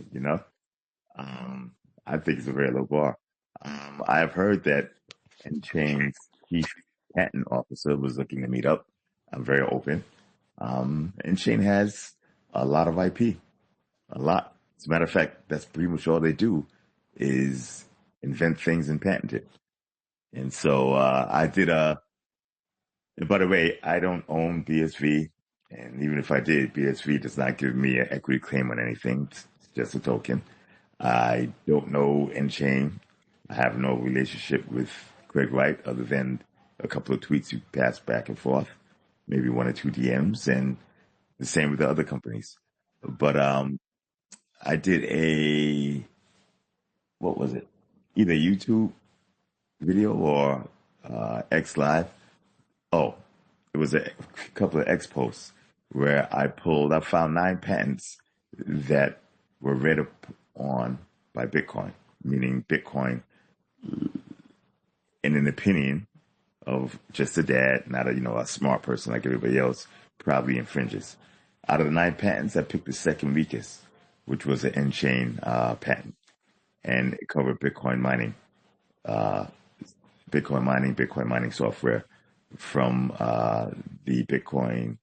Speaker 1: I think it's a very low bar. I've heard that N-Chain's chief patent officer was looking to meet up. I'm very open. N-Chain has a lot of IP. A lot. As a matter of fact, that's pretty much all they do is invent things and patent it. And so I did and by the way, I don't own BSV. And even if I did, BSV does not give me an equity claim on anything. It's just a token. I don't know N-Chain. I have no relationship with Craig Wright other than a couple of tweets we passed back and forth, maybe 1 or 2 DMs, and the same with the other companies. But I did what was it? Either YouTube video or X Live. Oh, it was a couple of X posts where I found 9 patents that were read on by Bitcoin, meaning Bitcoin, in an opinion of just a dad, not a smart person like everybody else, probably infringes. Out of the 9 patents, I picked the second weakest, which was an N-Chain patent, and it covered Bitcoin mining software from the Bitcoin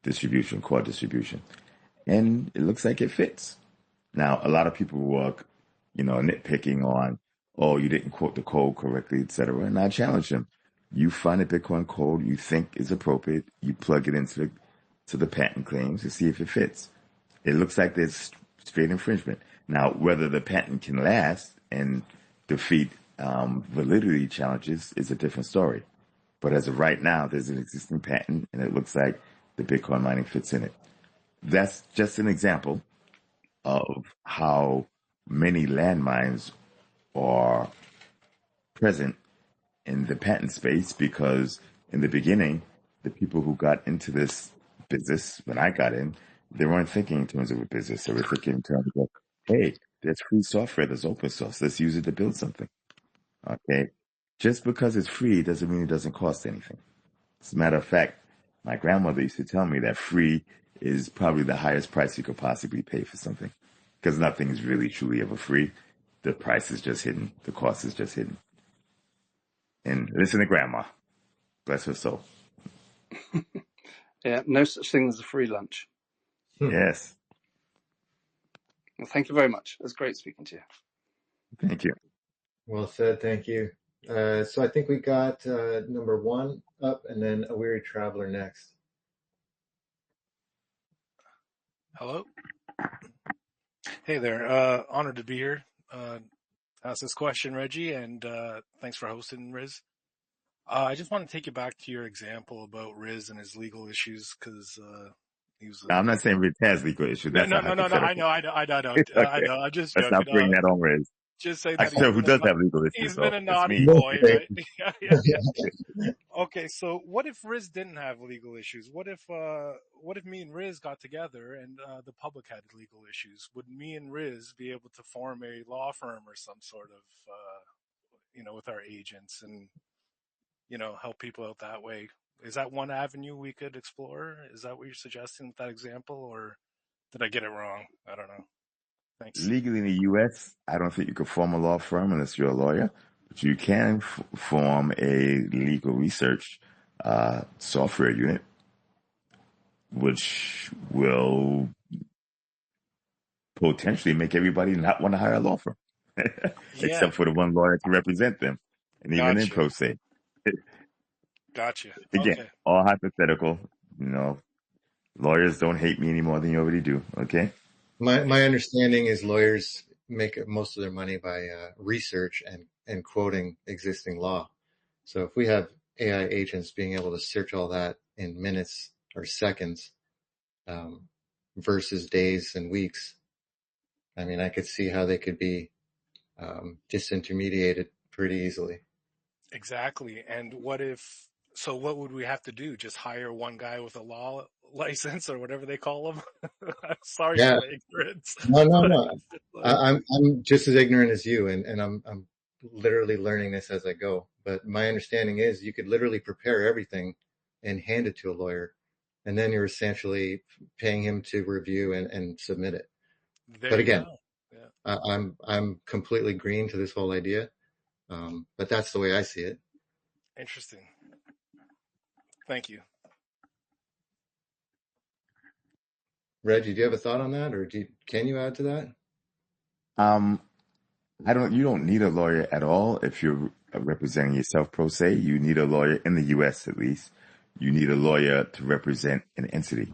Speaker 1: distribution, core distribution. And it looks like it fits. Now, a lot of people were, nitpicking on, oh, you didn't quote the code correctly, etc. And I challenge them. You find a Bitcoin code you think is appropriate, you plug it into the patent claims to see if it fits. It looks like there's straight infringement. Now, whether the patent can last and defeat validity challenges is a different story. But as of right now, there's an existing patent, and it looks like the Bitcoin mining fits in it. That's just an example of how many landmines are present in the patent space, because in the beginning, the people who got into this business, when I got in, they weren't thinking in terms of a business. They were thinking in terms of, hey, there's free software, there's open source. Let's use it to build something. Okay. Just because it's free doesn't mean it doesn't cost anything. As a matter of fact, my grandmother used to tell me that free is probably the highest price you could possibly pay for something, because nothing is really truly ever free. The price is just hidden. The cost is just hidden. And listen to grandma. Bless her soul.
Speaker 9: Yeah, no such thing as a free lunch.
Speaker 1: Yes.
Speaker 9: Well, thank you very much. It was great speaking to you.
Speaker 1: Thank you.
Speaker 2: Well said. Thank you. So I think we got number 1 up, and then a weary traveler next.
Speaker 10: Hello. Hey there. Honored to be here. Ask this question, Reggie, and thanks for hosting, Riz. I just want to take you back to your example about Riz and his legal issues, because he was.
Speaker 1: Now, I'm not saying Riz has legal issues. That's
Speaker 10: No.
Speaker 1: a hypothetical.
Speaker 10: I know.
Speaker 1: Okay.
Speaker 10: I know. I'm just
Speaker 1: Let's
Speaker 10: joking.
Speaker 1: not bring that on Riz.
Speaker 10: Just say
Speaker 1: I
Speaker 10: that
Speaker 1: can tell who does have legal issues.
Speaker 10: he's been a naughty
Speaker 1: me.
Speaker 10: boy, right? Yeah. Okay, so what if Riz didn't have legal issues? What if me and Riz got together and the public had legal issues? Would me and Riz be able to form a law firm or some sort of, with our agents and, help people out that way? Is that one avenue we could explore? Is that what you're suggesting with that example, or did I get it wrong? I don't know. Thanks.
Speaker 1: Legally in the U.S., I don't think you could form a law firm unless you're a lawyer, but you can form a legal research software unit, which will potentially make everybody not want to hire a law firm, except for the one lawyer to represent them, and even in pro se.
Speaker 10: Gotcha.
Speaker 1: Again,
Speaker 10: Okay.
Speaker 1: all hypothetical. Lawyers don't hate me any more than you already do. Okay.
Speaker 2: My understanding is lawyers make most of their money by research and quoting existing law. So if we have AI agents being able to search all that in minutes or seconds versus days and weeks, I mean, I could see how they could be disintermediated pretty easily.
Speaker 10: Exactly. And what would we have to do? Just hire one guy with a law license or whatever they call them? Sorry for my ignorance.
Speaker 2: No. I'm just as ignorant as you, and I'm literally learning this as I go. But my understanding is you could literally prepare everything and hand it to a lawyer, and then you're essentially paying him to review and submit it. But again, I'm completely green to this whole idea, but that's the way I see it.
Speaker 10: Interesting. Thank you.
Speaker 2: Reggie, do you have a thought on that, or can you add to that?
Speaker 1: You don't need a lawyer at all if you're representing yourself pro se. You need a lawyer in the U.S. at least. You need a lawyer to represent an entity.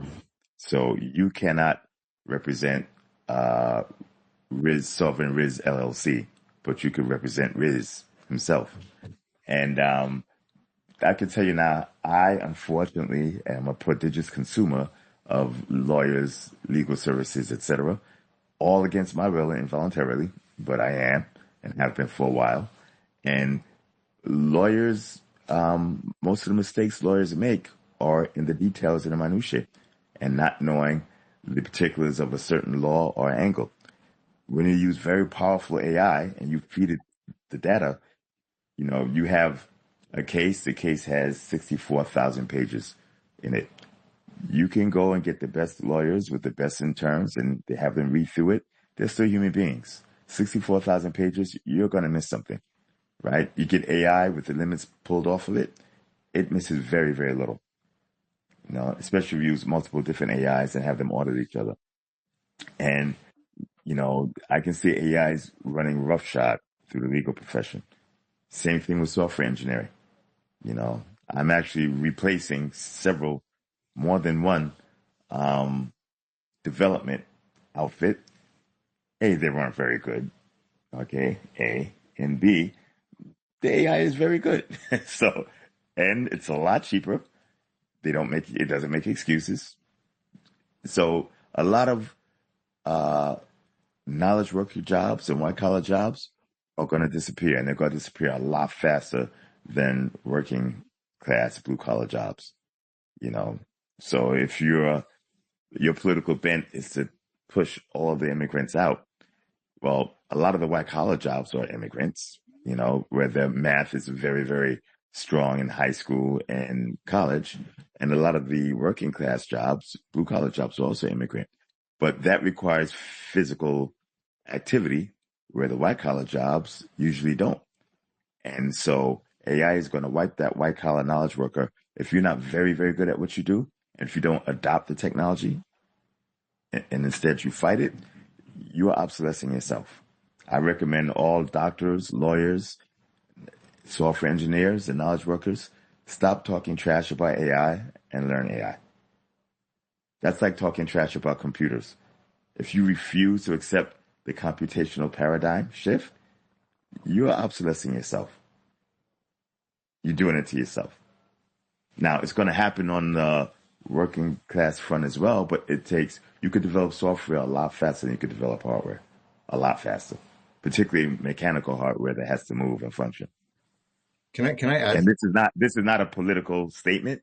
Speaker 1: So you cannot represent SovereignRiz LLC, but you could represent Riz himself. And I can tell you now, I unfortunately am a prodigious consumer of lawyers, legal services, etc., all against my will involuntarily, but I am and have been for a while. And lawyers, most of the mistakes lawyers make are in the details and the minutiae and not knowing the particulars of a certain law or angle. When you use very powerful AI and you feed it the data, you have a case. The case has 64,000 pages in it. You can go and get the best lawyers with the best interns and they have them read through it. They're still human beings. 64,000 pages, you're going to miss something, right? You get AI with the limits pulled off of it. It misses very, very little. Especially if you use multiple different AIs and have them audit each other. And, I can see AIs running roughshod through the legal profession. Same thing with software engineering. I'm actually replacing more than one development outfit. A, they weren't very good. Okay, A. And B, the AI is very good. And it's a lot cheaper. It doesn't make excuses. So a lot of knowledge worker jobs and white collar jobs are going to disappear, and they're going to disappear a lot faster than working class blue collar jobs. So if your political bent is to push all of the immigrants out, well, a lot of the white collar jobs are immigrants, where their math is very, very strong in high school and college. And a lot of the working class jobs, blue collar jobs, are also immigrant. But that requires physical activity where the white collar jobs usually don't. And so AI is going to wipe that white collar knowledge worker if you're not very, very good at what you do, and if you don't adopt the technology and instead you fight it, you are obsolescing yourself. I recommend all doctors, lawyers, software engineers, and knowledge workers stop talking trash about AI and learn AI. That's like talking trash about computers. If you refuse to accept the computational paradigm shift, you are obsolescing yourself. You're doing it to yourself. Now, it's going to happen on the working class front as well, but you could develop software a lot faster than you could develop hardware. A lot faster. Particularly mechanical hardware that has to move and function.
Speaker 2: Can I add?
Speaker 1: And this is not a political statement.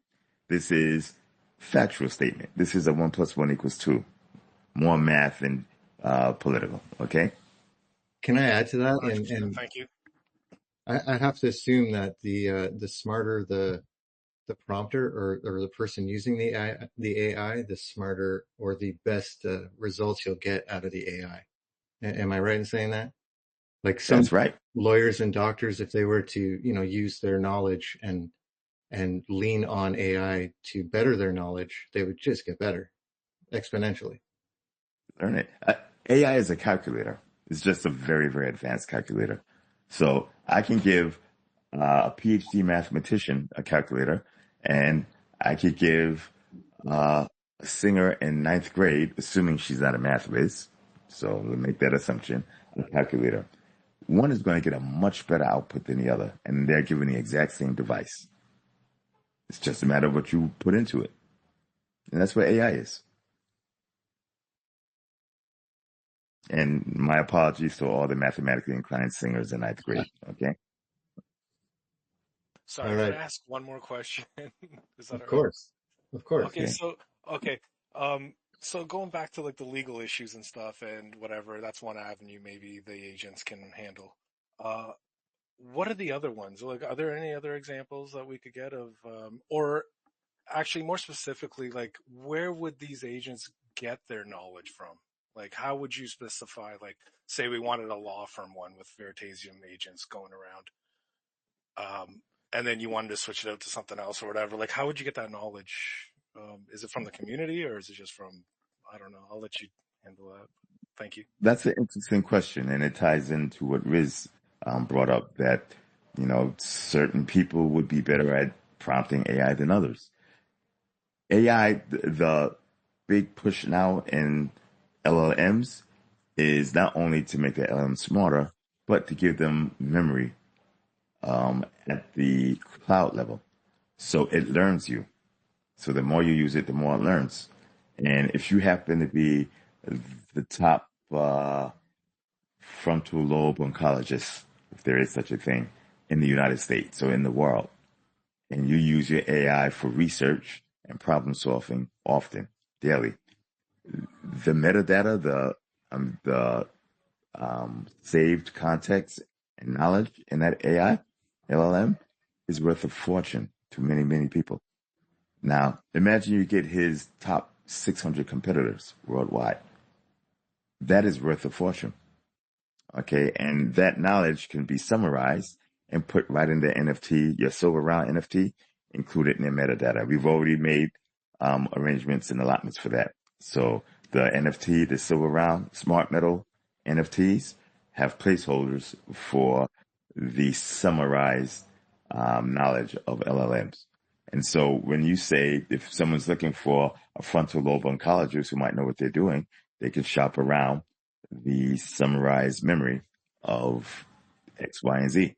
Speaker 1: This is factual statement. This is a 1 + 1 = 2. More math than political. Okay.
Speaker 2: Can I add to that?
Speaker 10: And thank you.
Speaker 2: I have to assume that the smarter the prompter or the person using the AI, the smarter or the best results you'll get out of the AI. Am I right in saying that? Like some
Speaker 1: That's right.
Speaker 2: Lawyers and doctors, if they were to, use their knowledge and lean on AI to better their knowledge, they would just get better exponentially.
Speaker 1: Learn it. AI is a calculator. It's just a very, very advanced calculator. So I can give a PhD mathematician a calculator, and I could give a singer in 9th grade, assuming she's not a math whiz, so we'll make that assumption, a calculator. One is going to get a much better output than the other, and they're given the exact same device. It's just a matter of what you put into it. And that's what AI is. And my apologies to all the mathematically inclined singers in 9th grade, okay?
Speaker 10: Sorry,
Speaker 2: All right.
Speaker 10: Can I ask one more question? Is that
Speaker 2: Of course. Of course.
Speaker 10: Okay, so going back to like the legal issues and stuff and whatever, that's one avenue maybe the agents can handle. What are the other ones? Like, are there any other examples that we could get of, or actually more specifically, like where would these agents get their knowledge from? Like, how would you specify, like, say we wanted a law firm one with Veritaseum agents going around, and then you wanted to switch it out to something else or whatever. Like, how would you get that knowledge? Is it from the community or is it just from, I don't know. I'll let you handle that. Thank you.
Speaker 1: That's an interesting question, and it ties into what Riz brought up, that, certain people would be better at prompting AI than others. AI, the big push now in LLMs is not only to make the LLM smarter, but to give them memory at the cloud level. So it learns you. So the more you use it, the more it learns. And if you happen to be the top frontal lobe oncologist, if there is such a thing, in the United States or in the world, and you use your AI for research and problem solving often, daily, the metadata, the saved context and knowledge in that AI, LLM, is worth a fortune to many, many people. Now, imagine you get his top 600 competitors worldwide. That is worth a fortune. Okay, and that knowledge can be summarized and put right in the NFT, your Silver Round NFT, included in their metadata. We've already made arrangements and allotments for that. So the NFT, the Silver Round SmartMetal NFTs, have placeholders for the summarized knowledge of LLMs. And so when you say if someone's looking for a frontal lobe oncologist who might know what they're doing, they can shop around the summarized memory of X, Y, and Z.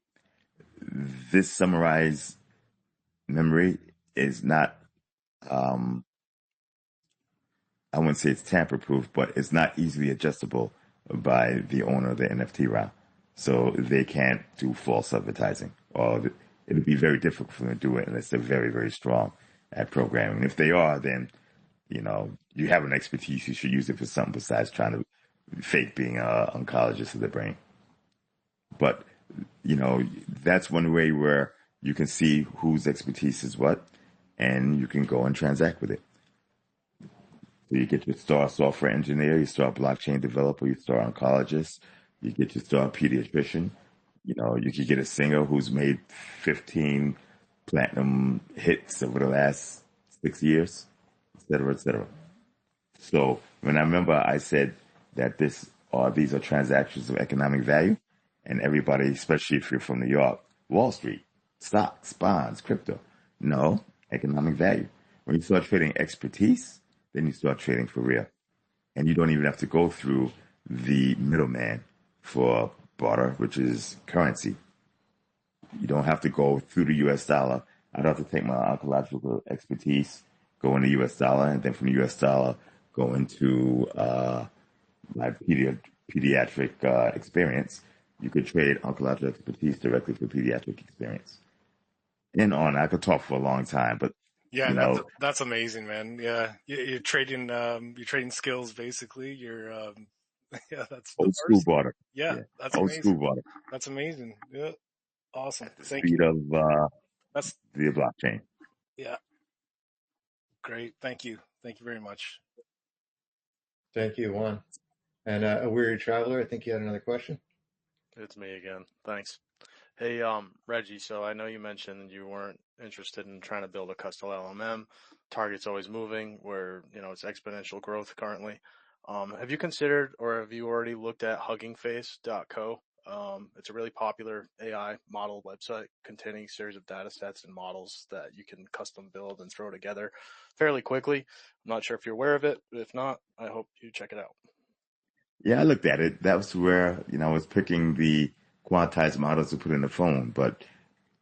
Speaker 1: This summarized memory is not, I wouldn't say it's tamper proof, but it's not easily adjustable by the owner of the NFT round. So they can't do false advertising, or it'd be very difficult for them to do it unless they're very, very strong at programming. And if they are, then, you have an expertise. You should use it for something besides trying to fake being an oncologist of the brain. But, that's one way where you can see whose expertise is what, and you can go and transact with it. So you get your star software engineer, you star blockchain developer, you star oncologist, you get your star pediatrician. You could get a singer who's made 15 platinum hits over the last 6 years, et cetera, et cetera. So when I remember I said that these are transactions of economic value, and everybody, especially if you're from New York, Wall Street, stocks, bonds, crypto. No, economic value. When you start trading expertise, then you start trading for real. And you don't even have to go through the middleman for barter, which is currency. You don't have to go through the US dollar. I'd have to take my oncological expertise, go into US dollar, and then from the US dollar, go into my pediatric experience. You could trade oncological expertise directly for pediatric experience. And on, I could talk for a long time, but
Speaker 10: yeah, that's amazing, man. Yeah, you're trading skills basically. Yeah, that's the
Speaker 1: old school
Speaker 10: first.
Speaker 1: barter.
Speaker 10: Yeah,
Speaker 1: Yeah,
Speaker 10: that's
Speaker 1: old school
Speaker 10: amazing.
Speaker 1: barter
Speaker 10: That's amazing. Yeah, awesome.
Speaker 1: at the
Speaker 10: Thank
Speaker 1: speed
Speaker 10: you.
Speaker 1: of
Speaker 10: That's
Speaker 1: the blockchain.
Speaker 10: yeah, great. Thank you. Thank you very much.
Speaker 2: Thank you, Juan. And a weary traveler, I think you had another question.
Speaker 6: It's me again. Thanks. Hey, Reggie, so I know you mentioned you weren't interested in trying to build a custom LLM. Target's always moving, where, it's exponential growth currently. Have you considered, or have you already looked at huggingface.co? It's a really popular AI model website containing a series of data sets and models that you can custom build and throw together fairly quickly. I'm not sure if you're aware of it, but if not, I hope you check it out.
Speaker 1: Yeah, I looked at it. That was where, I was picking the quantized models to put in the phone, but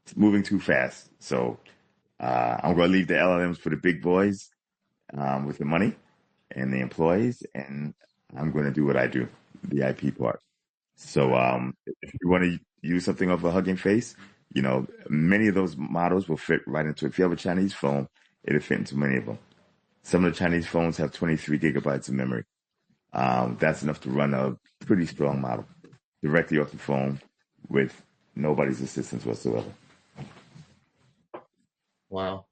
Speaker 1: it's moving too fast. So I'm going to leave the LLMs for the big boys with the money and the employees, and I'm going to do what I do, the IP part. So if you want to use something of a Hugging Face, many of those models will fit right into it. If you have a Chinese phone, it'll fit into many of them. Some of the Chinese phones have 23 gigabytes of memory. That's enough to run a pretty strong model directly off the phone with nobody's assistance whatsoever.
Speaker 2: Wow.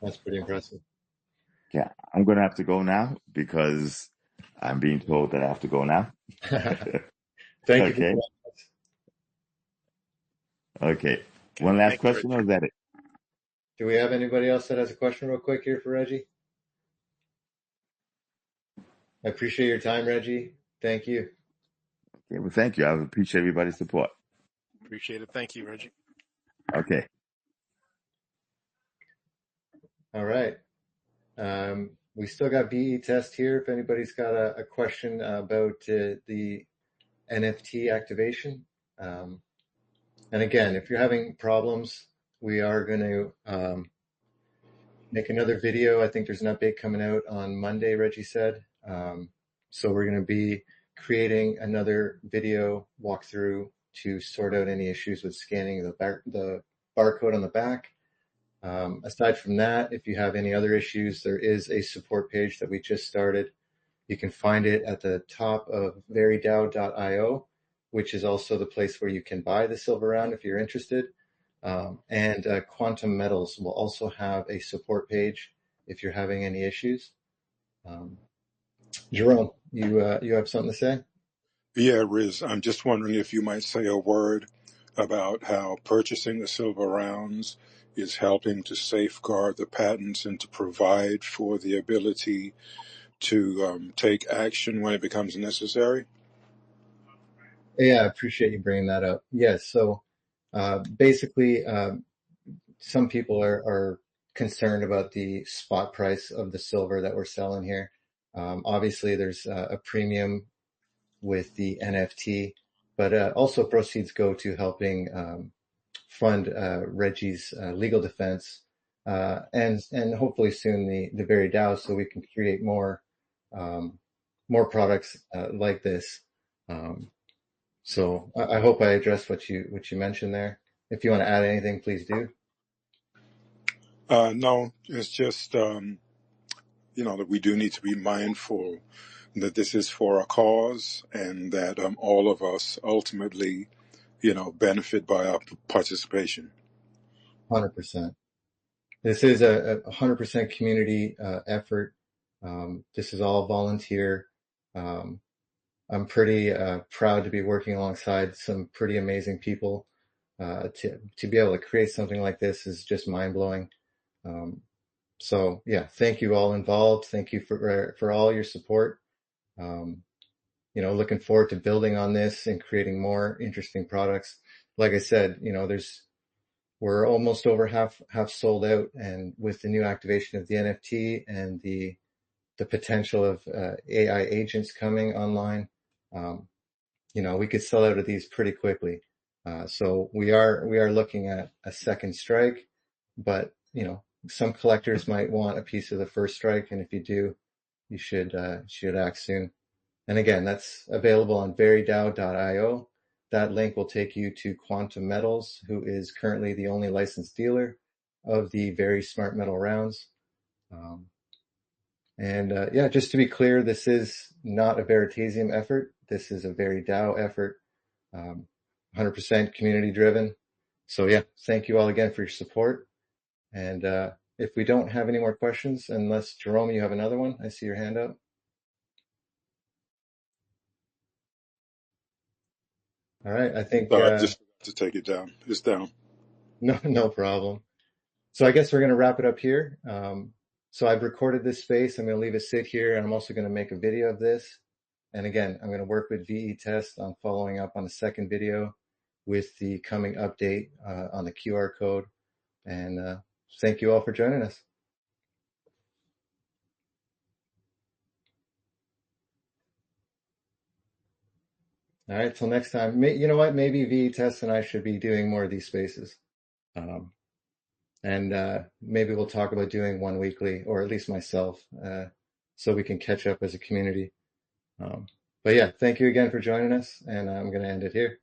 Speaker 2: That's pretty impressive.
Speaker 1: Yeah, I'm going to have to go now because I'm being told that I have to go now.
Speaker 2: Thank you for
Speaker 1: Okay.
Speaker 2: joining us.
Speaker 1: Okay. One last
Speaker 10: Thank you,
Speaker 1: question, or is that it?
Speaker 2: Do we have anybody else that has a question real quick here for Reggie? I appreciate your time, Reggie. Thank you.
Speaker 1: Okay, well, thank you. I appreciate everybody's support.
Speaker 10: Appreciate it. Thank you, Reggie.
Speaker 1: Okay.
Speaker 2: All right. We still got VE test here. If anybody's got a question about the NFT activation. And again, if you're having problems, we are going to make another video. I think there's an update coming out on Monday, Reggie said. So we're going to be creating another video walkthrough to sort out any issues with scanning the barcode on the back. Aside from that, if you have any other issues, there is a support page that we just started. You can find it at the top of veridao.io, which is also the place where you can buy the silver round if you're interested. And Quantum Metals will also have a support page if you're having any issues. Jerome, you have something to say?
Speaker 4: Yeah, Riz, I'm just wondering if you might say a word about how purchasing the silver rounds is helping to safeguard the patents and to provide for the ability to take action when it becomes necessary?
Speaker 2: Yeah, I appreciate you bringing that up. Yes. So basically, some people are concerned about the spot price of the silver that we're selling here. Obviously, there's a premium with the NFT, but also proceeds go to helping fund Reggie's legal defense, and hopefully soon the VERI DAO, so we can create more products like this. So I hope I addressed what you mentioned there. If you want to add anything, please do.
Speaker 4: No, it's just that we do need to be mindful that this is for a cause, and that all of us ultimately, benefit by our participation.
Speaker 2: 100%. This is a 100% community effort. This is all volunteer. I'm pretty proud to be working alongside some pretty amazing people. To be able to create something like this is just mind blowing. So yeah, thank you all involved. Thank you for all your support. Looking forward to building on this and creating more interesting products. Like I said, we're almost over half sold out, and with the new activation of the NFT and the potential of AI agents coming online, we could sell out of these pretty quickly. So we are looking at a second strike, but some collectors might want a piece of the first strike, and if you do, you should act soon. And again, that's available on veridao.io. That link will take you to Quantum Metals, who is currently the only licensed dealer of the VERI SmartMetal Rounds. Yeah, just to be clear, this is not a Veritaseum effort. This is a VERI DAO effort, 100% community driven. So yeah, thank you all again for your support. And if we don't have any more questions, unless Jerome, you have another one, I see your hand up. All right, I think
Speaker 4: I just forgot to take it down. It's down.
Speaker 2: no problem. So I guess we're going to wrap it up here. So I've recorded this space. I'm going to leave it sit here, and I'm also going to make a video of this. And again, I'm going to work with VE Test on following up on a second video with the coming update on the QR code. And thank you all for joining us. All right, till next time. You know what? Maybe VE Test and I should be doing more of these spaces. And maybe we'll talk about doing one weekly, or at least myself, so we can catch up as a community. But yeah, thank you again for joining us, and I'm going to end it here.